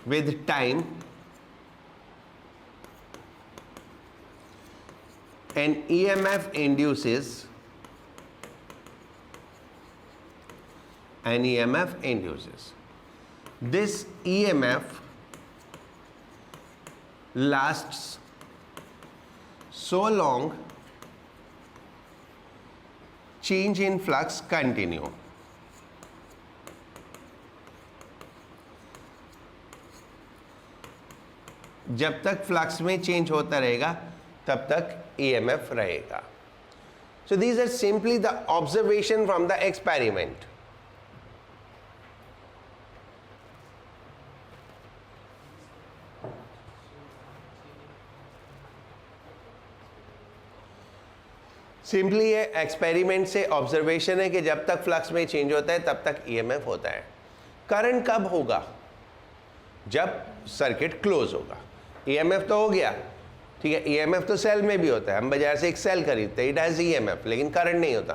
A: with time, an EMF induces This EMF lasts so long, change in flux continue. जब तक flux में change होता रहेगा तब तक EMF रहेगा. So these are simply the observation from the experiment. Simply ये experiment से ऑब्जर्वेशन है कि जब तक फ्लक्स में चेंज होता है तब तक EMF होता है. करंट कब होगा? जब सर्किट क्लोज होगा. EMF तो हो गया, ठीक है. EMF तो सेल में भी होता है. हम बाजार से एक सेल खरीदते हैं, इट हैज़ EMF, लेकिन करंट नहीं होता.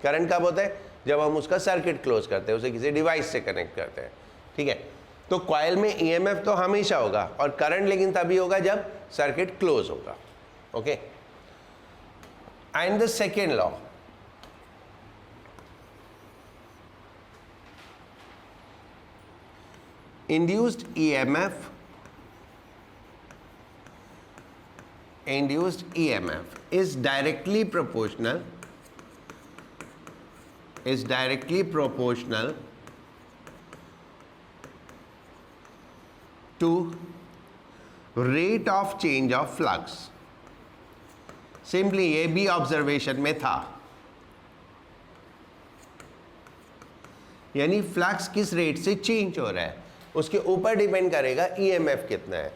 A: करंट कब होता है? जब हम उसका सर्किट क्लोज करते हैं, उसे किसी डिवाइस से कनेक्ट करते हैं. ठीक है. तो कॉइल में EMF तो हमेशा होगा और करंट लेकिन तभी होगा जब सर्किट क्लोज होगा. Okay. And the second law, induced EMF is directly proportional to rate of change of flux. Simply ये भी ऑब्जर्वेशन में था. यानी फ्लक्स किस रेट से चेंज हो रहा है उसके ऊपर डिपेंड करेगा EMF कितना है.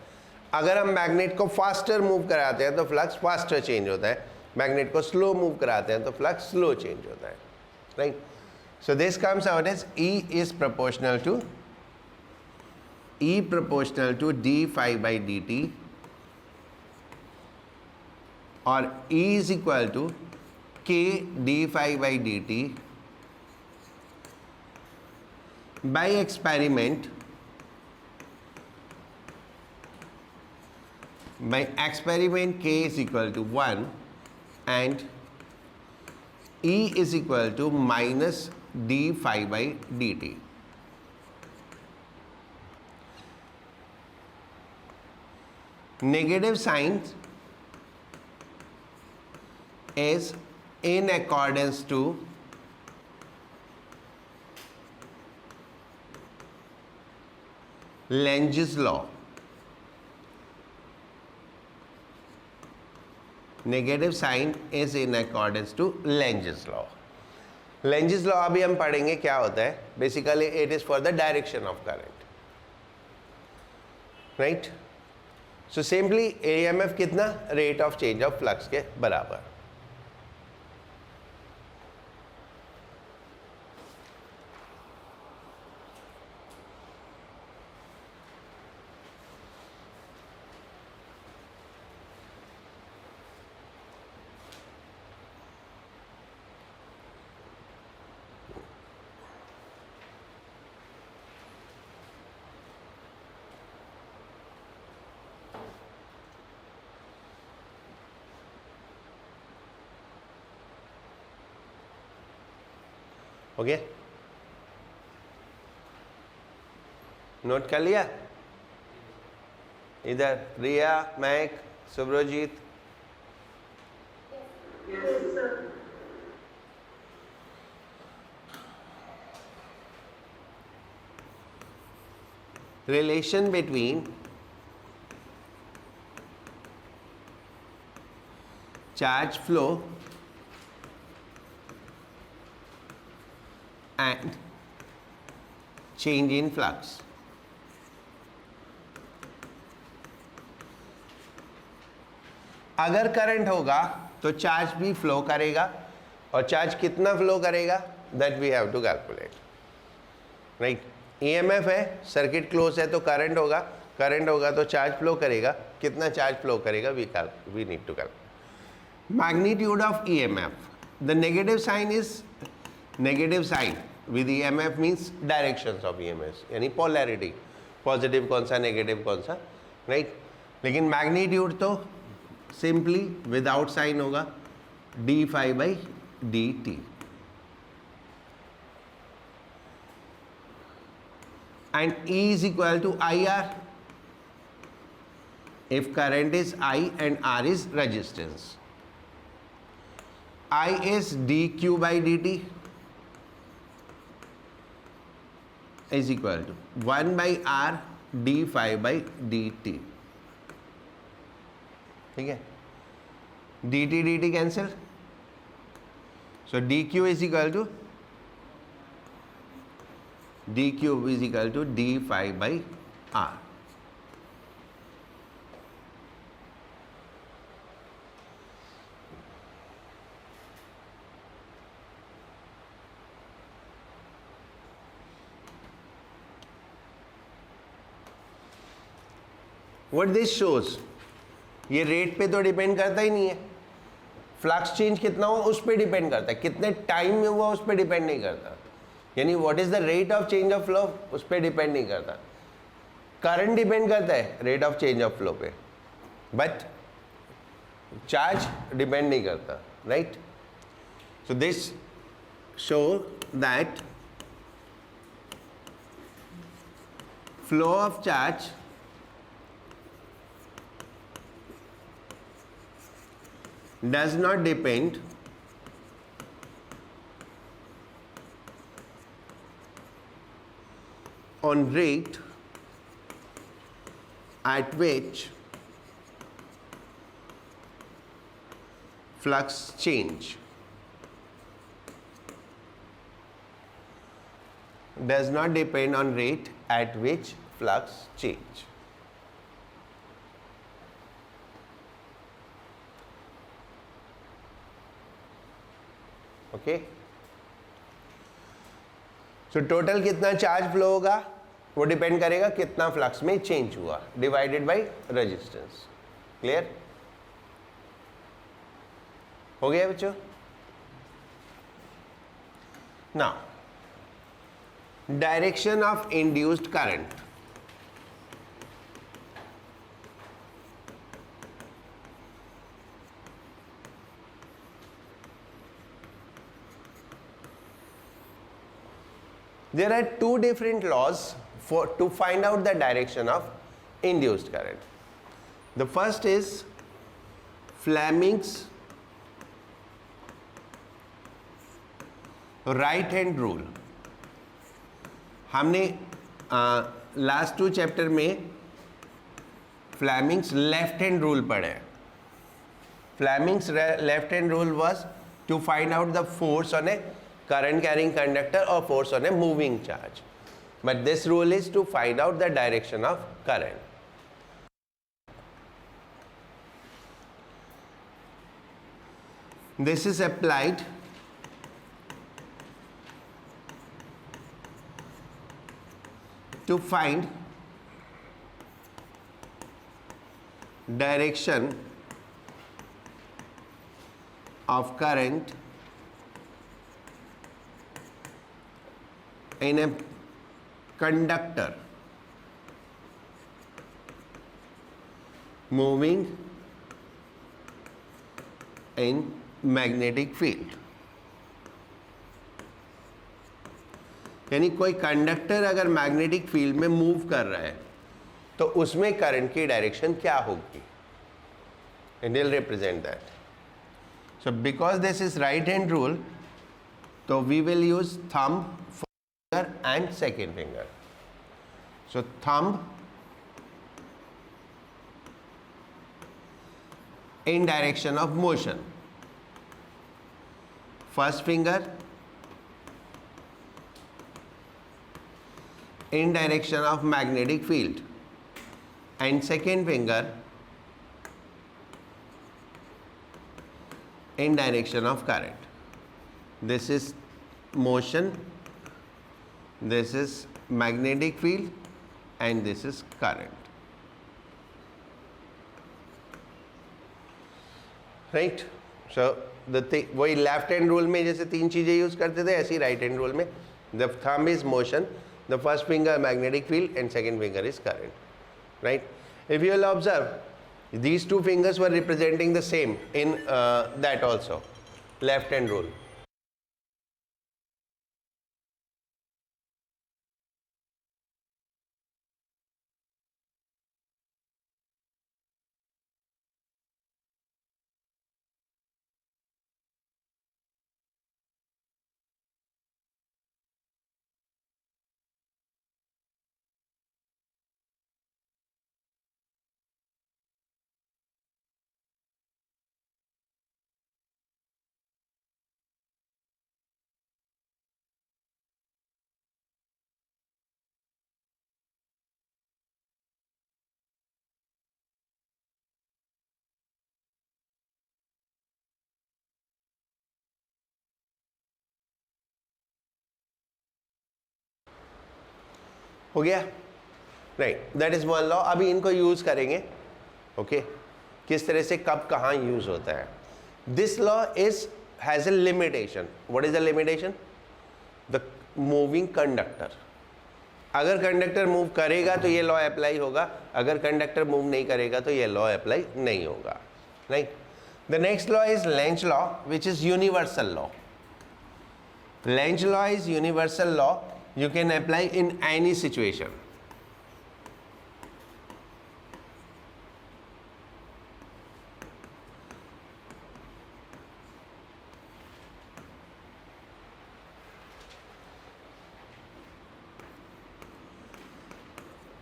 A: अगर हम मैग्नेट को फास्टर मूव कराते हैं तो फ्लक्स फास्टर चेंज होता है. मैग्नेट को स्लो मूव कराते हैं तो फ्लक्स स्लो चेंज होता है, right. So this comes out as E is proportional to d phi by dt, और E is equal to k d phi by dt by experiment k is equal to 1 and E is equal to minus d phi by dt. Negative sign is in accordance to Lentz's law. Negative sign is in accordance to Lentz's law. Lentz's law अभी हम पढ़ेंगे क्या होता है. Basically it is for the direction of current, right? So simply AMF कितना, rate of change of flux के बराबर. Okay, note कर लिया. इधर रिया, महक, Subrajit. Relation between charge flow and change in flux. अगर करंट होगा तो चार्ज भी फ्लो करेगा, और चार्ज कितना फ्लो करेगा that we have to calculate, right. EMF है, सर्किट क्लोज है तो करंट होगा तो चार्ज फ्लो करेगा. कितना चार्ज फ्लो करेगा we need to calculate. Magnitude of EMF, the negative sign is negative sign with EMF means directions of EMF, यानी polarity, positive कौन सा नेगेटिव कौन सा, राइट. लेकिन मैग्नीट्यूड तो सिंपली विदाउट साइन होगा d phi by d t. And E is equal to IR if current is I and R is resistance. I is dq by dt is equal to 1 by R d phi by dt. ठीक है, dt dt cancel, so dq is equal to d cube is equal to d phi by r. What this shows, ये rate पे तो depend करता ही नहीं है. Flux change कितना हो उस पर डिपेंड करता है, कितने टाइम में हुआ उस पर डिपेंड नहीं करता. यानी what is the rate of change of flow उस पर डिपेंड नहीं करता. करंट डिपेंड करता है rate of change of flow पे, बट चार्ज डिपेंड नहीं करता, right. So this show that flow of charge does not depend on rate at which flux change. Does not depend on rate at which flux change. Okay. So total कितना charge flow होगा वो depend करेगा कितना flux में change हुआ, divided by resistance. Clear हो गया बच्चों? Now direction of induced current. There are two different laws to find out the direction of induced current. The first is Fleming's right hand rule. हमने last 2 chapter में Fleming's left hand rule पढ़े. Fleming's left hand rule was to find out the force on a current carrying conductor or force on a moving charge. But this rule is to find out the direction of current. This is applied to find direction of current in a conductor moving in magnetic field. यानी कोई conductor अगर magnetic field में move कर रहा है तो उसमें current की डायरेक्शन क्या होगी, and will represent that. So because this is right hand rule, तो we will use thumb and second finger. So thumb in direction of motion, first finger in direction of magnetic field, and second finger in direction of current. This is motion, this is magnetic field, and this is current. Right? So वही left hand rule में जैसे 3 चीजें use करते थे, ऐसी right hand rule में the thumb is motion, the first finger magnetic field, and second finger is current. Right? If you will observe, these 2 fingers were representing the same in that also, left hand rule. हो गया? Right, that is one law. अभी इनको use करेंगे. Okay, किस तरह से कब कहाँ यूज होता है. This law is has a limitation. What is the limitation? The moving conductor. अगर कंडक्टर मूव करेगा तो ये लॉ अप्लाई होगा, अगर कंडक्टर मूव नहीं करेगा तो ये लॉ अप्लाई नहीं होगा. Right. The next law is Lenz law, which is universal law. Lenz law is universal law. You can apply in any situation.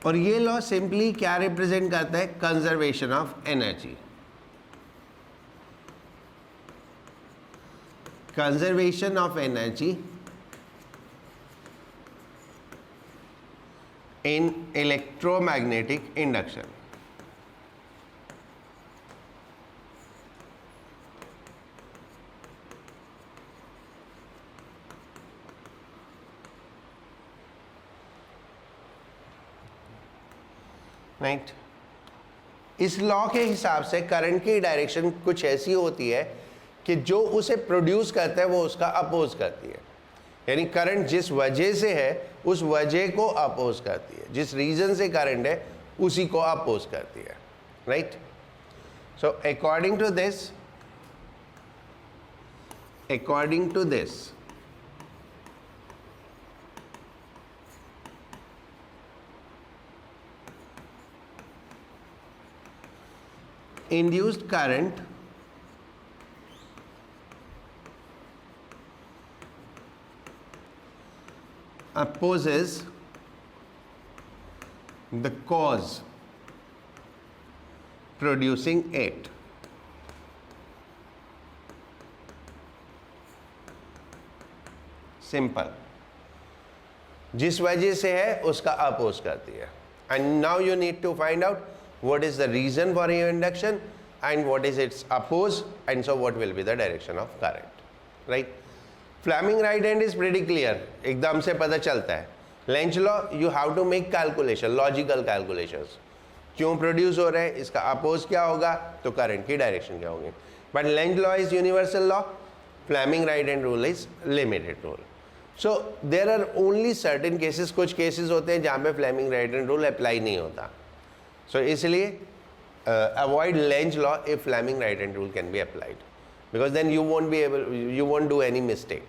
A: और ये लॉ सिंपली क्या रिप्रेजेंट करता है? Conservation of energy. Conservation of energy in electromagnetic induction. Right. इस law के हिसाब से current की डायरेक्शन कुछ ऐसी होती है कि जो उसे प्रोड्यूस करता है वो उसका अपोज करती है, यानी करंट जिस वजह से है उस वजह को अपोज करती है, जिस रीजन से करंट है उसी को अपोज करती है, right. So according to this induced current opposes the cause producing it. Simple, जिस वजह से है उसका अपोज करती है। And now you need to find out what is the reason for your induction and what is its oppose, and so what will be the direction of current, right? Fleming right hand is pretty clear, एकदम से पता चलता है। Lenz law you have to make calculation, logical calculations, क्यों produce हो रहा है, इसका अपोज क्या होगा, तो करंट की डायरेक्शन क्या होगी। But Lenz law is universal law, Fleming right hand rule is limited rule. So there are only certain cases, कुछ cases होते हैं जहाँ पे Fleming right hand rule apply नहीं होता। So इसलिए avoid Lenz law if Fleming right hand rule can be applied, because then you won't do any mistake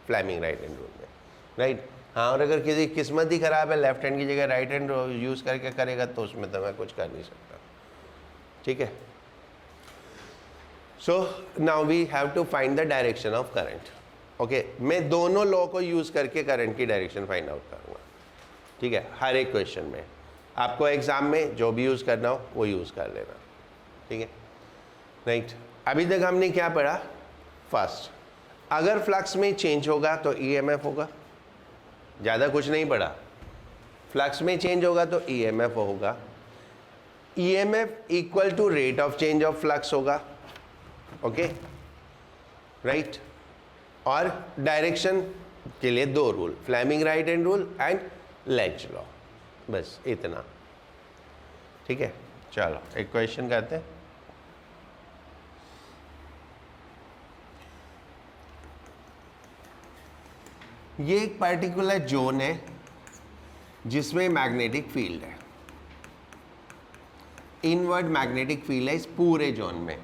A: Fleming right hand rule में, right? हाँ, और अगर किसी किस्मत ही खराब है, लेफ्ट हैंड की जगह राइट हैंड यूज़ करके करेगा तो उसमें तो मैं कुछ कर नहीं सकता, ठीक है। So now we have to find the direction of current. Okay, मैं दोनों लॉ को यूज़ करके करंट की डायरेक्शन फाइंड आउट करूँगा, ठीक है। हर एक क्वेश्चन में आपको एग्जाम में जो भी यूज़ करना हो वो यूज़ कर लेना, ठीक है, राइट। अभी तक हमने क्या पढ़ा? फर्स्ट, अगर फ्लक्स में चेंज होगा तो ईएमएफ होगा, ज़्यादा कुछ नहीं पढ़ा। फ्लक्स में चेंज होगा तो ईएमएफ होगा, EMF equal to rate of change of flux होगा, ओके, राइट। और डायरेक्शन के लिए दो rule, Fleming right hand rule and Lenz law, बस इतना, ठीक है। चलो एक क्वेश्चन करते हैं। ये एक पर्टिकुलर जोन है जिसमें मैग्नेटिक फील्ड है, इनवर्ड मैग्नेटिक फील्ड है इस पूरे जोन में,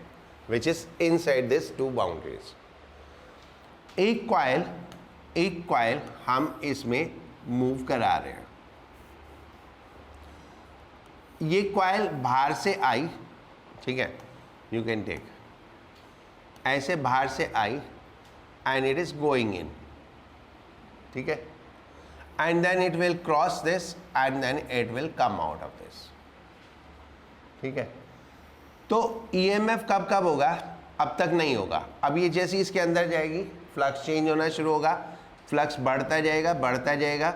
A: which is inside this two boundaries. एक कॉइल हम इसमें मूव करा रहे हैं, ये कॉइल बाहर से आई, ठीक है, यू कैन टेक, ऐसे बाहर से आई and it is going in, ठीक है, and then it will cross this and then it will come out of this, ठीक है। तो ईएमएफ कब कब होगा? अब तक नहीं होगा। अब ये जैसे इसके अंदर जाएगी फ्लक्स चेंज होना शुरू होगा, फ्लक्स बढ़ता जाएगा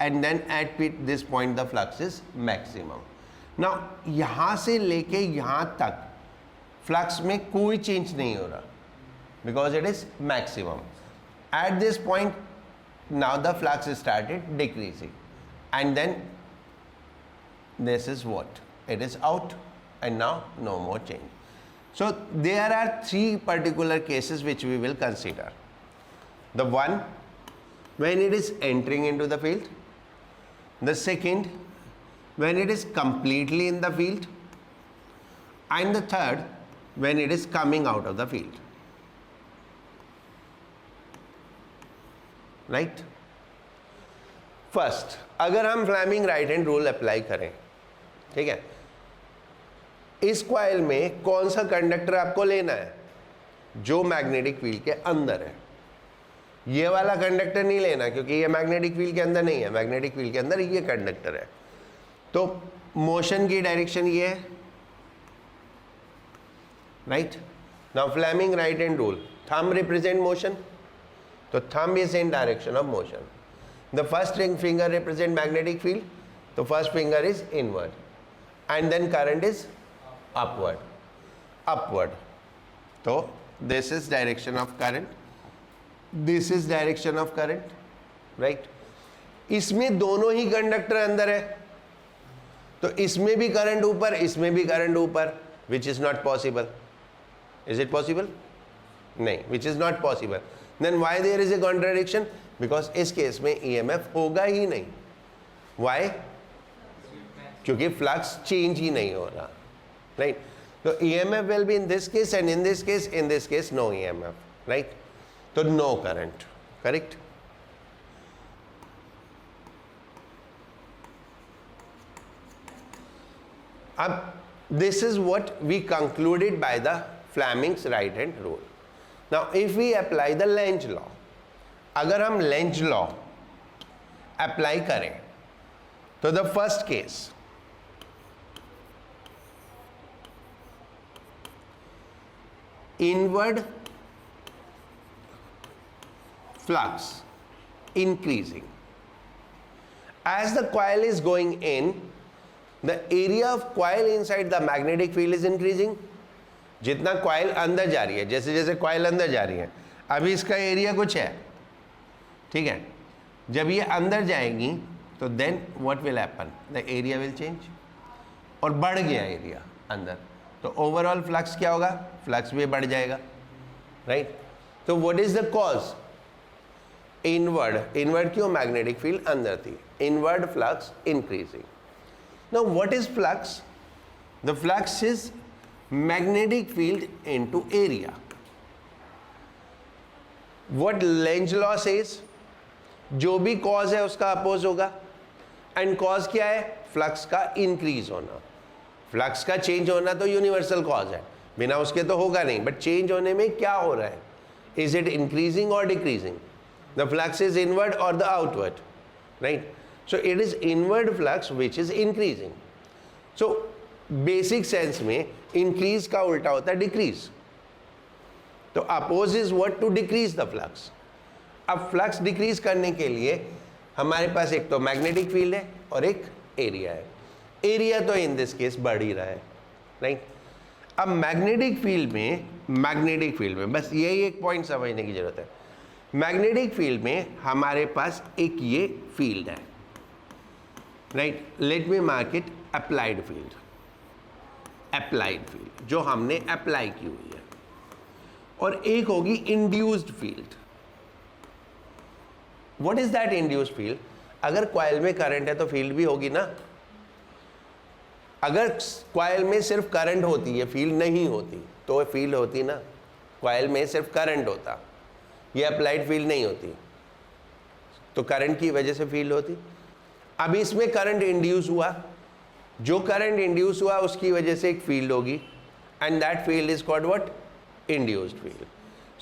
A: and then at this point the flux is maximum. Now यहाँ से लेके यहाँ तक फ्लक्स में कोई चेंज नहीं हो रहा because it is maximum. Eight this point now the flux started decreasing and then this is what it is out and now no more change. So there are three particular cases which we will consider. The one when it is entering into the field, the second when it is completely in the field, and the third when it is coming out of the field. Right. First, अगर हम Fleming right hand rule apply करें, ठीक है, इस coil में कौन सा conductor आपको लेना है? जो मैग्नेटिक फील्ड के अंदर है। ये वाला कंडक्टर नहीं लेना क्योंकि ये मैग्नेटिक फील्ड के अंदर नहीं है, मैग्नेटिक फील्ड के अंदर ये कंडक्टर है। तो मोशन की डायरेक्शन ये है, right. Now Fleming right hand rule, thumb represent motion, तो thumb is in direction of motion. The first ring finger represent magnetic field, so first finger is inward and then current is upward. So this is direction of current, this is direction of current, right. इसमें दोनों ही conductor अंदर है तो इसमें भी current ऊपर, इसमें भी करंट ऊपर, which is not possible. Is it possible? नहीं, which is not possible. Then why there is a contradiction? Because इस केस में ईएमएफ होगा ही नहीं. व्हाई? क्योंकि फ्लक्स चेंज ही नहीं हो रहा, राइट. तो EMF will be in this case and in this case no EMF, right. तो नो करंट, करेक्ट. अब this is what we concluded by the Fleming's right hand rule. Now if we apply the Lenz law, अगर हम Lenz law apply करें तो the first case, inward flux increasing as the coil is going in, the area of coil inside the magnetic field is increasing. जितना coil अंदर जा रही है, जैसे जैसे coil अंदर जा रही है, अभी इसका एरिया कुछ है, ठीक है. जब ये अंदर जाएगी तो then what will happen? The area will change. और बढ़ गया एरिया अंदर, तो ओवरऑल फ्लक्स क्या होगा? फ्लक्स भी बढ़ जाएगा, राइट. तो what is the cause? Inward क्यों? मैग्नेटिक फील्ड अंदर थी, inward flux increasing. Now what is flux? The flux is magnetic field into area. What Lenz law says? जो भी cause है उसका अपोज होगा. एंड cause क्या है? फ्लक्स का इंक्रीज होना. फ्लक्स का चेंज होना तो यूनिवर्सल कॉज है, बिना उसके तो होगा नहीं. बट चेंज होने में क्या हो रहा है? इज इट इंक्रीजिंग और decreasing? The flux is inward और the outward, right. So it is inward flux which is increasing. So basic sense में increase का उल्टा होता है decrease. तो oppose is what? To decrease the flux. अब flux decrease करने के लिए हमारे पास एक तो magnetic field है और एक area है. area तो in this case बढ़ ही रहा है, right? अब magnetic field में बस यही एक point समझने की जरूरत है. magnetic field में हमारे पास एक ये field है, right. Let me mark it applied field. Applied field जो हमने अप्लाई की हुई है, और एक होगी induced field. What is that induced field? अगर कॉइल में करंट है तो फील्ड भी होगी ना. अगर कॉइल में सिर्फ करंट होती है, फील्ड नहीं होती, तो फील्ड होती ना. कॉइल में सिर्फ करंट होता, ये अप्लाइड फील्ड नहीं होती, तो करंट की वजह से फील्ड होती. अब इसमें करंट इंड्यूस हुआ, जो करंट इंड्यूस हुआ उसकी वजह से एक फील्ड होगी, and that field is called what? Induced field.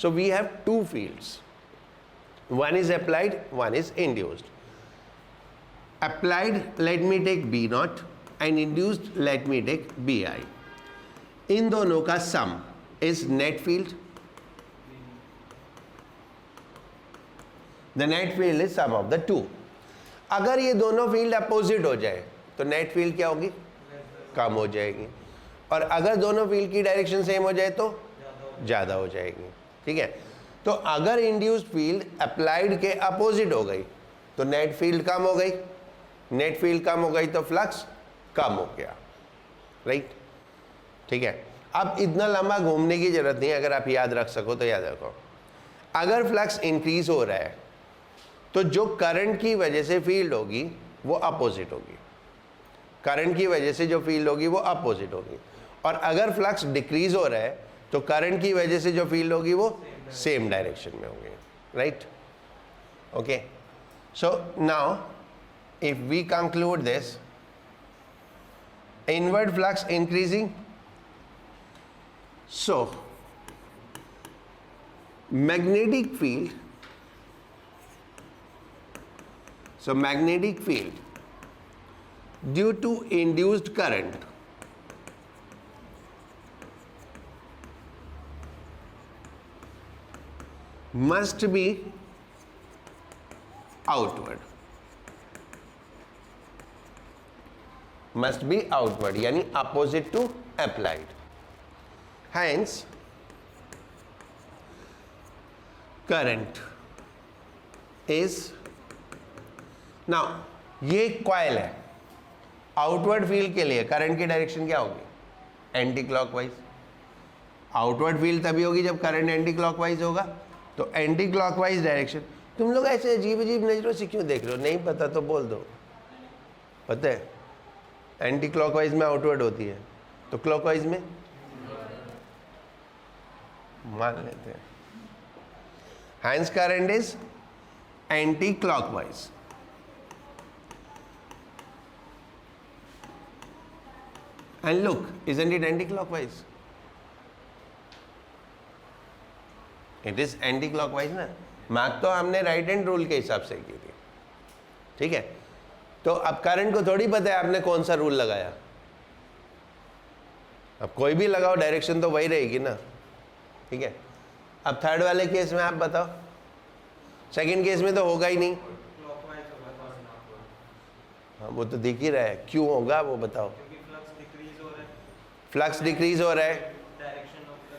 A: So we have two fields, one is applied, one is induced. Applied let me take B naught and induced let me take B I. इन दोनों का sum is net field. The net field is sum of the two. अगर ये दोनों field opposite हो जाए तो net field क्या होगी? कम हो जाएगी. और अगर दोनों फील्ड की डायरेक्शन सेम हो जाए तो ज़्यादा हो जाएगी, ठीक है. तो अगर इंड्यूस्ड फील्ड अप्लाइड के अपोजिट हो गई तो नेट फील्ड कम हो गई. नेट फील्ड कम हो गई तो फ्लक्स कम हो गया, राइट. ठीक है. अब इतना लंबा घूमने की जरूरत नहीं है, अगर आप याद रख सको तो याद रखो. अगर फ्लक्स इंक्रीज हो रहा है तो जो करंट की वजह से फील्ड होगी वो अपोजिट होगी. करंट की वजह से जो फील्ड होगी वो अपोजिट होगी. और अगर फ्लक्स डिक्रीज हो रहा है तो करंट की वजह से जो फील्ड होगी वो सेम डायरेक्शन में होगी, right. Okay. So now if we conclude this, inward flux increasing, so magnetic field, due to induced current must be outward, यानी opposite to applied. Hence current is, now ये coil है, outward field के लिए current की direction क्या होगी? Anti clockwise. Outward field तभी होगी जब करंट एंटी क्लॉकवाइज होगा, तो एंटी क्लॉकवाइज डायरेक्शन। तुम लोग ऐसे अजीब अजीब नजरों से क्यों देख रहे हो? नहीं पता तो बोल दो। पता है एंटी क्लॉकवाइज में आउटवर्ड होती है, तो क्लॉकवाइज में मान लेते हैं। Hence current is anti clockwise. And look, isn't it anti-clockwise? It is anti-clockwise ना। मार्क तो हमने राइट हैंड रूल के हिसाब से की थी, ठीक है। तो अब करंट को थोड़ी पता है आपने कौन सा रूल लगाया। अब कोई भी लगाओ डायरेक्शन तो वही रहेगी ना, ठीक है। अब थर्ड वाले केस में आप बताओ, सेकंड केस में तो होगा ही नहीं। हाँ वो तो दिख ही रहा है, क्यों होगा वो बताओ। फ्लक्स डिक्रीज हो रहा है,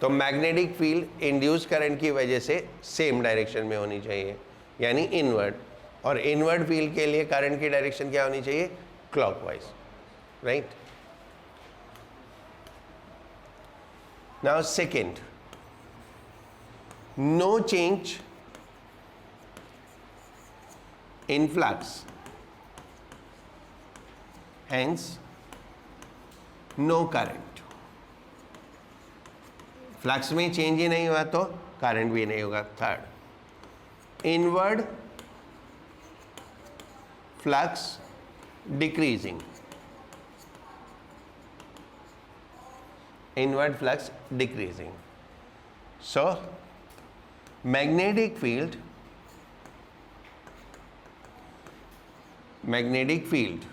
A: तो मैग्नेटिक फील्ड इंड्यूस करंट की वजह से सेम डायरेक्शन में होनी चाहिए, यानी इनवर्ड। और इनवर्ड फील्ड के लिए करंट की डायरेक्शन क्या होनी चाहिए? Clockwise, right. Now second, no change in flux, hence no current. Flux में चेंज ही नहीं हुआ तो करंट भी नहीं होगा। Third, inward flux decreasing, inward flux decreasing. So magnetic field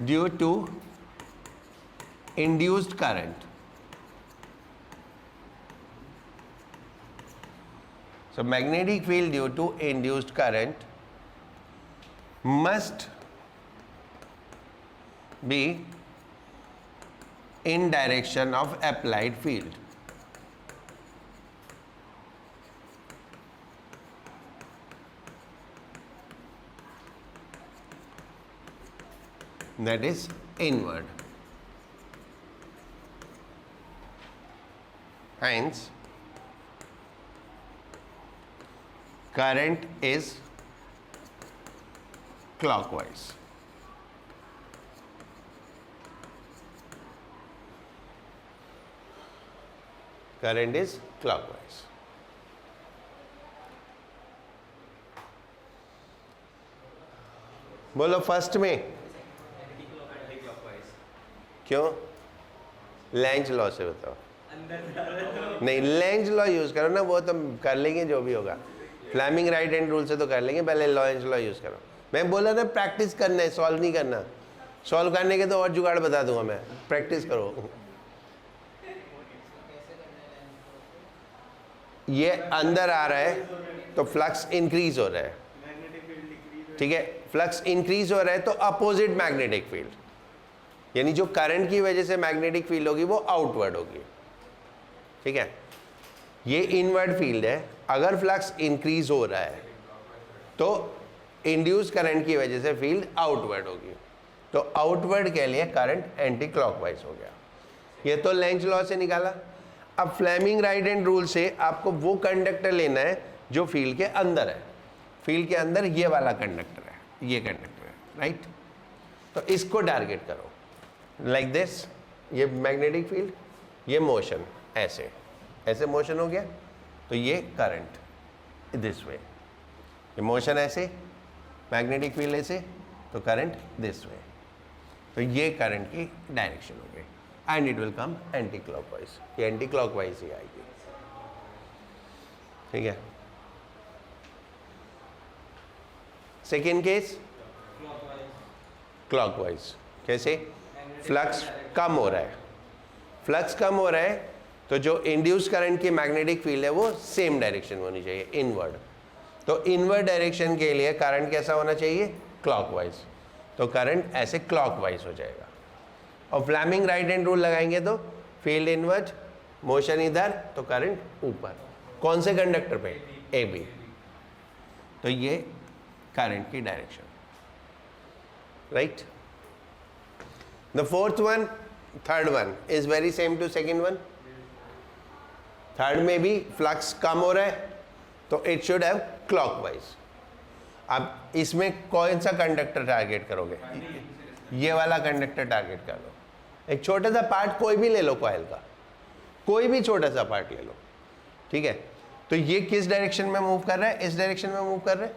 A: due to induced current, so magnetic field due to induced current must be in direction of applied field. That is inward. Hence, current is clockwise. Current is clockwise. बोलो first में क्यों? Lenz law से बताओ। नहीं, Lenz law use करो ना, वो तो कर लेंगे जो भी होगा। फ्लेमिंग राइट हैंड रूल से तो कर लेंगे, पहले लेंज लॉ यूज करो। मैं बोला ना प्रैक्टिस करना है, सॉल्व नहीं करना। सॉल्व करने के तो और जुगाड़ बता दूंगा मैं, प्रैक्टिस करो। ये अंदर आ रहा है तो फ्लक्स इंक्रीज हो रहा है, ठीक है। फ्लक्स इंक्रीज हो रहा है तो अपोजिट मैग्नेटिक फील्ड, यानी जो करंट की वजह से मैग्नेटिक फील्ड होगी वो आउटवर्ड होगी, ठीक है। ये इनवर्ड फील्ड है। अगर फ्लक्स इंक्रीज हो रहा है तो इंड्यूस करंट की वजह से फील्ड आउटवर्ड होगी, तो आउटवर्ड के लिए करंट एंटी क्लॉकवाइज हो गया। ये तो लेंज लॉ से निकाला। अब फ्लेमिंग राइट हैंड रूल से आपको वो कंडक्टर लेना है जो फील्ड के अंदर है। फील्ड के अंदर ये वाला कंडक्टर है, ये कंडक्टर है, राइट। तो इसको टारगेट करो लाइक दिस। ये मैग्नेटिक फील्ड, ये मोशन, ऐसे ऐसे मोशन हो गया, तो ये करंट दिस वे। ये मोशन ऐसे, मैग्नेटिक फील्ड ऐसे, तो करंट दिस वे। तो ये करंट की डायरेक्शन हो गई, and it will come anti clockwise. ये एंटी क्लॉकवाइज ही आएगी, ठीक है। Second case clockwise. कैसे? फ्लक्स कम हो रहा है, फ्लक्स कम हो रहा है तो जो इंड्यूस करंट की मैग्नेटिक फील्ड है वो सेम डायरेक्शन में होनी चाहिए, इनवर्ड। तो इनवर्ड डायरेक्शन के लिए करंट कैसा होना चाहिए? क्लॉकवाइज। तो करंट ऐसे क्लॉकवाइज हो जाएगा। और फ्लेमिंग राइट हैंड रूल लगाएंगे तो फील्ड इनवर्ड, मोशन इधर, तो करंट ऊपर। कौन से कंडक्टर पे? A B. तो ये करंट की direction. right? The fourth one, third one is very same to second one. Third में भी फ्लक्स कम हो रहा है तो इट शुड हैव क्लॉकवाइज. अब इसमें कौन सा कंडक्टर टारगेट करोगे? ये वाला कंडक्टर टारगेट कर लो. एक छोटा सा पार्ट कोई भी ले लो कॉइल का, कोई भी छोटा सा पार्ट ले लो, ठीक है? तो ये किस डायरेक्शन में मूव कर रहा है? इस डायरेक्शन में मूव कर रहा है.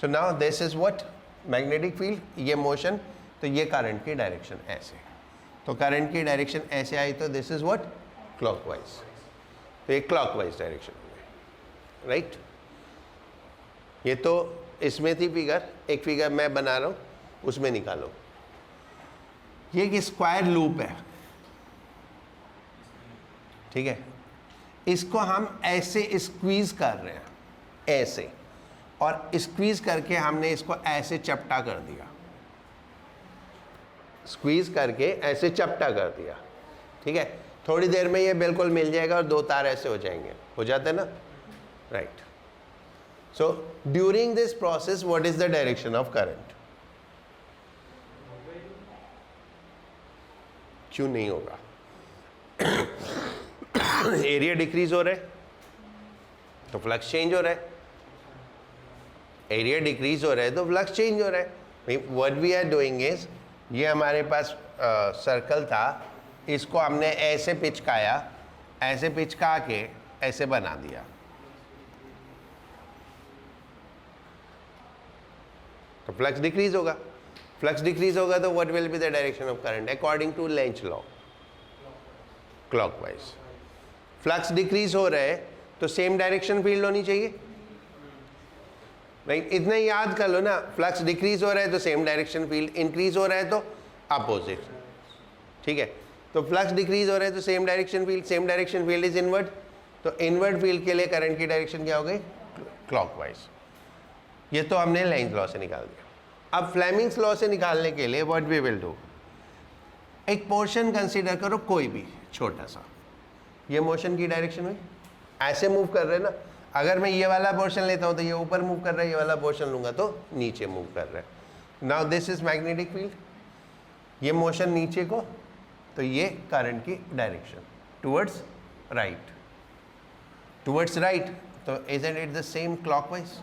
A: So now this is what magnetic field, ये मोशन, तो ये करंट की डायरेक्शन ऐसे. तो करंट की डायरेक्शन ऐसे आई तो दिस इज व्हाट क्लॉकवाइज. तो ये क्लॉकवाइज डायरेक्शन में, राइट? ये तो इसमें थी फिगर, एक फिगर मैं बना रहा हूं, उसमें निकालो. ये एक स्क्वायर लूप है, ठीक है? इसको हम ऐसे स्क्वीज कर रहे हैं, ऐसे, और स्क्वीज करके हमने इसको ऐसे चपटा कर दिया. स्क्वीज करके ऐसे चपटा कर दिया, ठीक है? थोड़ी देर में ये बिल्कुल मिल जाएगा और दो तार ऐसे हो जाएंगे, हो जाते ना, right? So during this process what is the direction of current? क्यों नहीं होगा? एरिया डिक्रीज हो रहा है तो फ्लक्स चेंज हो रहा है. एरिया डिक्रीज हो रहा है तो फ्लक्स चेंज हो रहा है. What we are doing is, ये हमारे पास सर्कल था, इसको हमने ऐसे पिचकाया, ऐसे पिचका के ऐसे बना दिया. तो फ्लक्स डिक्रीज होगा. फ्लक्स डिक्रीज होगा तो what will be the direction of current according to Lenz law? Clockwise. Flux decrease हो रहा है तो सेम डायरेक्शन फील्ड होनी चाहिए, राइट? इतना याद कर लो ना, फ्लक्स डिक्रीज हो रहा है तो सेम डायरेक्शन फील्ड, इंक्रीज हो रहा है तो अपोजिट, ठीक है? तो फ्लक्स डिक्रीज हो रहा है तो same direction field is inward, तो इनवर्ड फील्ड के लिए करंट की डायरेक्शन क्या हो गई? क्लॉकवाइज. ये तो हमने लेंज लॉ से निकाल दिया. अब फ्लेमिंग्स लॉ से निकालने के लिए व्हाट वी विल डू, एक पोर्शन कंसीडर करो, कोई भी छोटा सा. ये मोशन की डायरेक्शन हुई, ऐसे मूव कर रहे हैं ना. अगर मैं ये वाला पोर्शन लेता हूं तो ये ऊपर मूव कर रहा है, ये वाला पोर्शन लूंगा तो नीचे मूव कर रहा है. Now this is magnetic field, ये मोशन नीचे को, तो ये करंट की direction towards right, towards right. तो isn't it the same clockwise?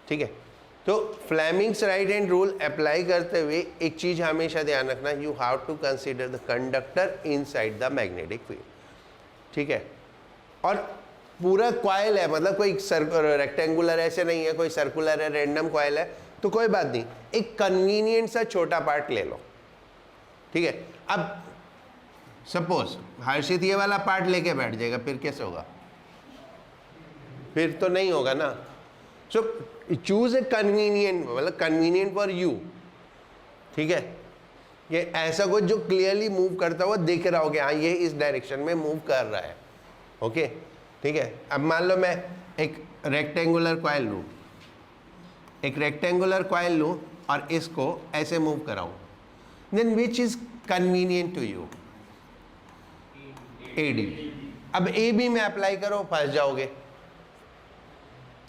A: ठीक है. तो Fleming's right hand rule apply करते हुए एक चीज हमेशा ध्यान रखना, you have to consider the conductor inside the magnetic field, ठीक है? और पूरा कॉइल है, मतलब कोई रेक्टेंगुलर ऐसे नहीं है, कोई सर्कुलर है, रैंडम कॉइल है, तो कोई बात नहीं, एक कन्वीनियंट सा छोटा पार्ट ले लो, ठीक है? अब सपोज हर्षित ये वाला पार्ट लेके बैठ जाएगा, फिर कैसे होगा? फिर तो नहीं होगा ना. सो चूज ए कन्वीनियंट, मतलब कन्वीनियंट फॉर यू, ठीक है? ये ऐसा कुछ जो क्लियरली मूव करता हुआ दिख रहा हो कि हाँ ये इस डायरेक्शन में मूव कर रहा है, ओके, ठीक है? अब मान लो मैं एक रेक्टेंगुलर कॉइल लूँ, एक रेक्टेंगुलर कॉइल लूँ और इसको ऐसे मूव कराऊँ, then which is convenient to you? AD. अब AB में अप्लाई करो, फंस जाओगे,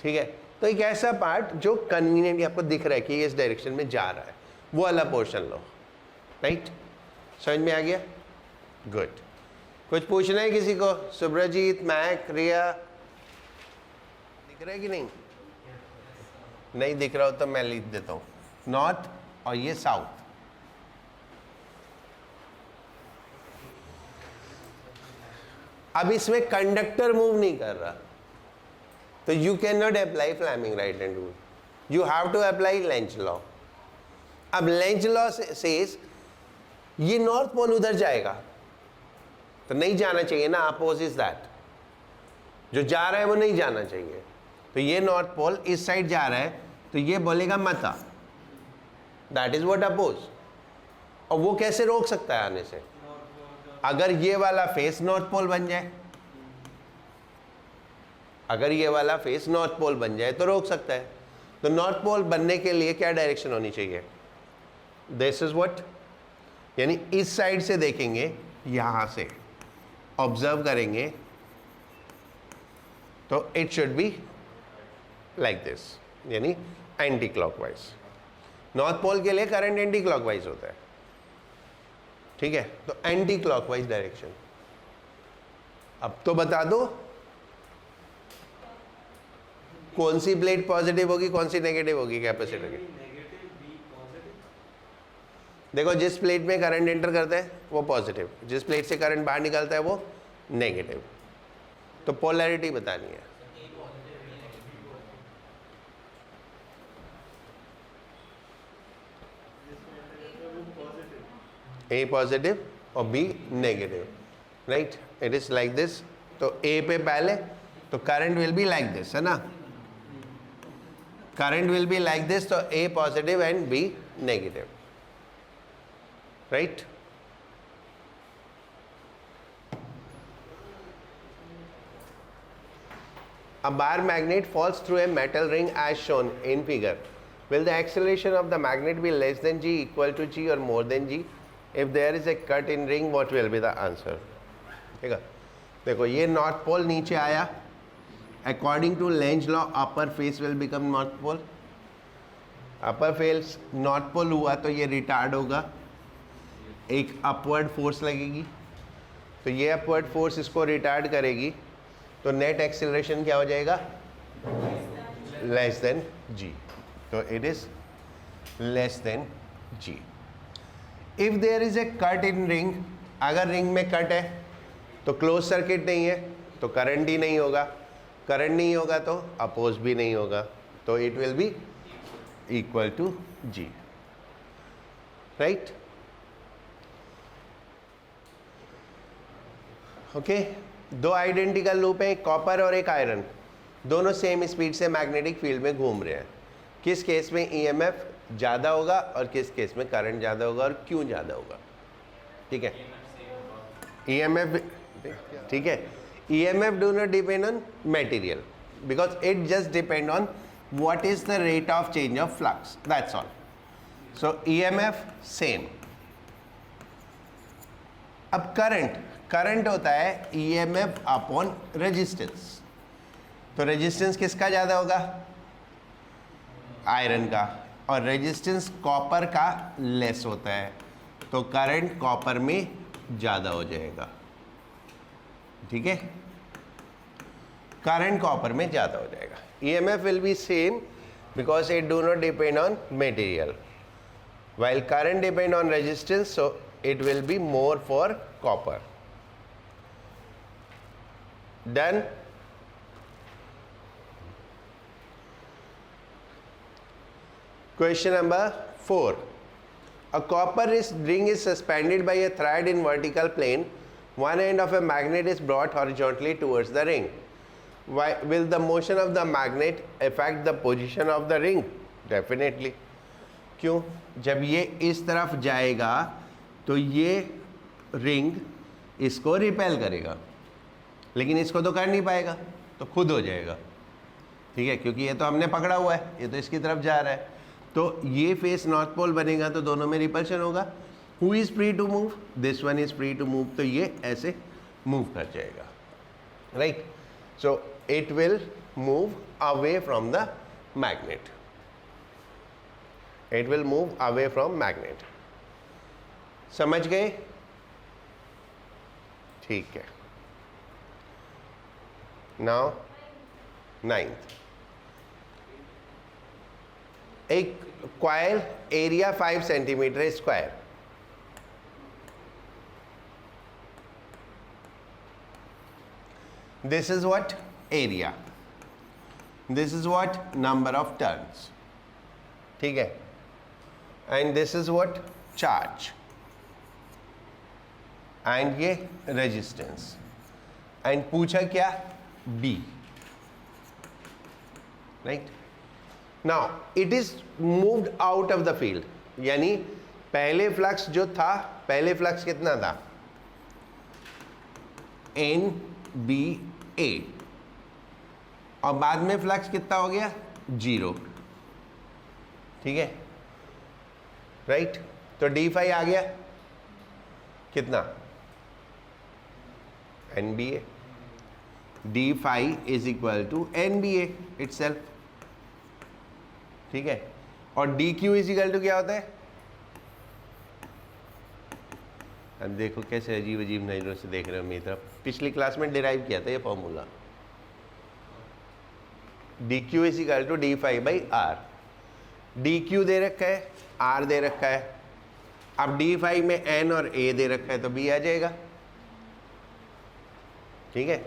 A: ठीक है? तो एक ऐसा पार्ट जो कन्वीनियंट आपको दिख रहा है कि ये इस डायरेक्शन में जा रहा है, वो वाला पोर्शन लो, राइट? समझ में आ गया? गुड. कुछ पूछना है किसी को? सुब्रजीत, मैक, रिया, दिख रहा है कि नहीं? नहीं दिख रहा हो तो मैं लिख देता हूँ, नॉर्थ और ये साउथ. अब इसमें कंडक्टर मूव नहीं कर रहा, तो you can not apply Fleming right hand rule, you have to apply Lenz law. अब लेंज लॉ सेज ये नॉर्थ पोल उधर जाएगा, तो नहीं जाना चाहिए ना, अपोज इज दैट, जो जा रहा है वो नहीं जाना चाहिए. तो ये नॉर्थ पोल इस साइड जा रहा है, तो ये बोलेगा मत आ, दैट इज व्हाट अपोज. और वो कैसे रोक सकता है आने से? अगर ये वाला फेस नॉर्थ पोल बन जाए, अगर ये वाला फेस नॉर्थ पोल बन जाए तो रोक सकता है. तो नॉर्थ पोल बनने के लिए क्या डायरेक्शन होनी चाहिए? दिस इज व्हाट, यानी इस साइड से देखेंगे, यहां से ऑब्जर्व करेंगे तो it should B like this, यानी एंटी क्लॉकवाइज. नॉर्थ पोल के लिए करंट एंटी क्लॉकवाइज होता है, ठीक है, तो एंटी क्लॉकवाइज डायरेक्शन। अब तो बता दो कौन सी प्लेट पॉजिटिव होगी, कौन सी नेगेटिव होगी कैपेसिटर की। देखो जिस प्लेट में करंट एंटर करता है वो पॉजिटिव, जिस प्लेट से करंट बाहर निकलता है वो नेगेटिव। तो पोलैरिटी बतानी है। ए पॉजिटिव और B negative, right, it is like this. तो ए पे पहले तो current will be like this, है ना, current will be like this, तो A positive and B negative, right. A bar magnet falls through a metal ring as shown in figure. Will the acceleration of the magnet be less than g, equal to g, or more than g? If there is a cut in ring, what will be the answer? ठीक है, देखो ये north pole नीचे आया, according to Lenz law upper face will become north pole. Upper face north pole हुआ तो ये retard होगा, एक अपवर्ड फोर्स लगेगी, तो ये अपवर्ड फोर्स इसको रिटार्ड करेगी, तो नेट एक्सेलरेशन क्या हो जाएगा, लेस देन जी। तो it is less than g. If there is a cut in ring, अगर रिंग में कट है तो क्लोज सर्किट नहीं है तो करंट ही नहीं होगा, करंट नहीं होगा तो अपोज भी नहीं होगा, तो it will be equal to g, right. Okay, दो आइडेंटिकल लूप हैं, एक कॉपर और एक आयरन, दोनों सेम स्पीड से मैग्नेटिक फील्ड में घूम रहे हैं। किस केस में ईएमएफ ज़्यादा होगा और किस केस में करंट ज़्यादा होगा और क्यों ज़्यादा होगा, ठीक है। ईएमएफ, ठीक है, EMF do not depend on material because it just depend on what is the rate of change of flux, that's all. So EMF same. अब करंट होता है ईएमएफ अपॉन रेजिस्टेंस, तो रेजिस्टेंस किसका ज़्यादा होगा, आयरन का, और रेजिस्टेंस कॉपर का लेस होता है, तो करंट कॉपर में ज़्यादा हो जाएगा, ठीक है, करंट कॉपर में ज़्यादा हो जाएगा। EMF will B same because it do not depend on material, while current depend on resistance, so it will be more for copper. Done. Question number 4. A copper ring is suspended by a thread in vertical plane. One end of a magnet is brought horizontally towards the ring. Why will the motion of the magnet affect the position of the ring? Definitely. क्यों, जब ये इस तरफ जाएगा तो ये ring इसको repel करेगा, लेकिन इसको तो कर नहीं पाएगा, तो खुद हो जाएगा, ठीक है, क्योंकि ये तो हमने पकड़ा हुआ है, ये तो इसकी तरफ जा रहा है, तो ये फेस नॉर्थ पोल बनेगा तो दोनों में रिपल्शन होगा। Who is free to move, this one is free to move, तो ये ऐसे मूव कर जाएगा, right. So it will move away from the magnet, it will move away from magnet। समझ गए, ठीक है। नाउ 9th, एक coil area 5 centimetre square, this is what area, this is what number of turns, ठीक है, and this is what charge, and ये resistance, and पूछा क्या, B, right। now it is moved out of the field, यानी पहले flux जो था, पहले फ्लक्स कितना था, NBA, और बाद में फ्लक्स कितना हो गया, 0, ठीक है, राइट। तो d5 आ गया कितना, NBA, d5 is equal to NBA itself, ठीक है। और डी क्यू इजिकल टू क्या होता है, अब देखो कैसे अजीब अजीब नजरों से देख रहे हो मेरी तरफ, पिछली क्लास में डिराइव किया था ये formula, D Q equal to D phi by R. D Q दे रखा है, आर दे रखा है, अब डी फाई में एन और ए दे रखा है तो बी आ जाएगा, ठीक है।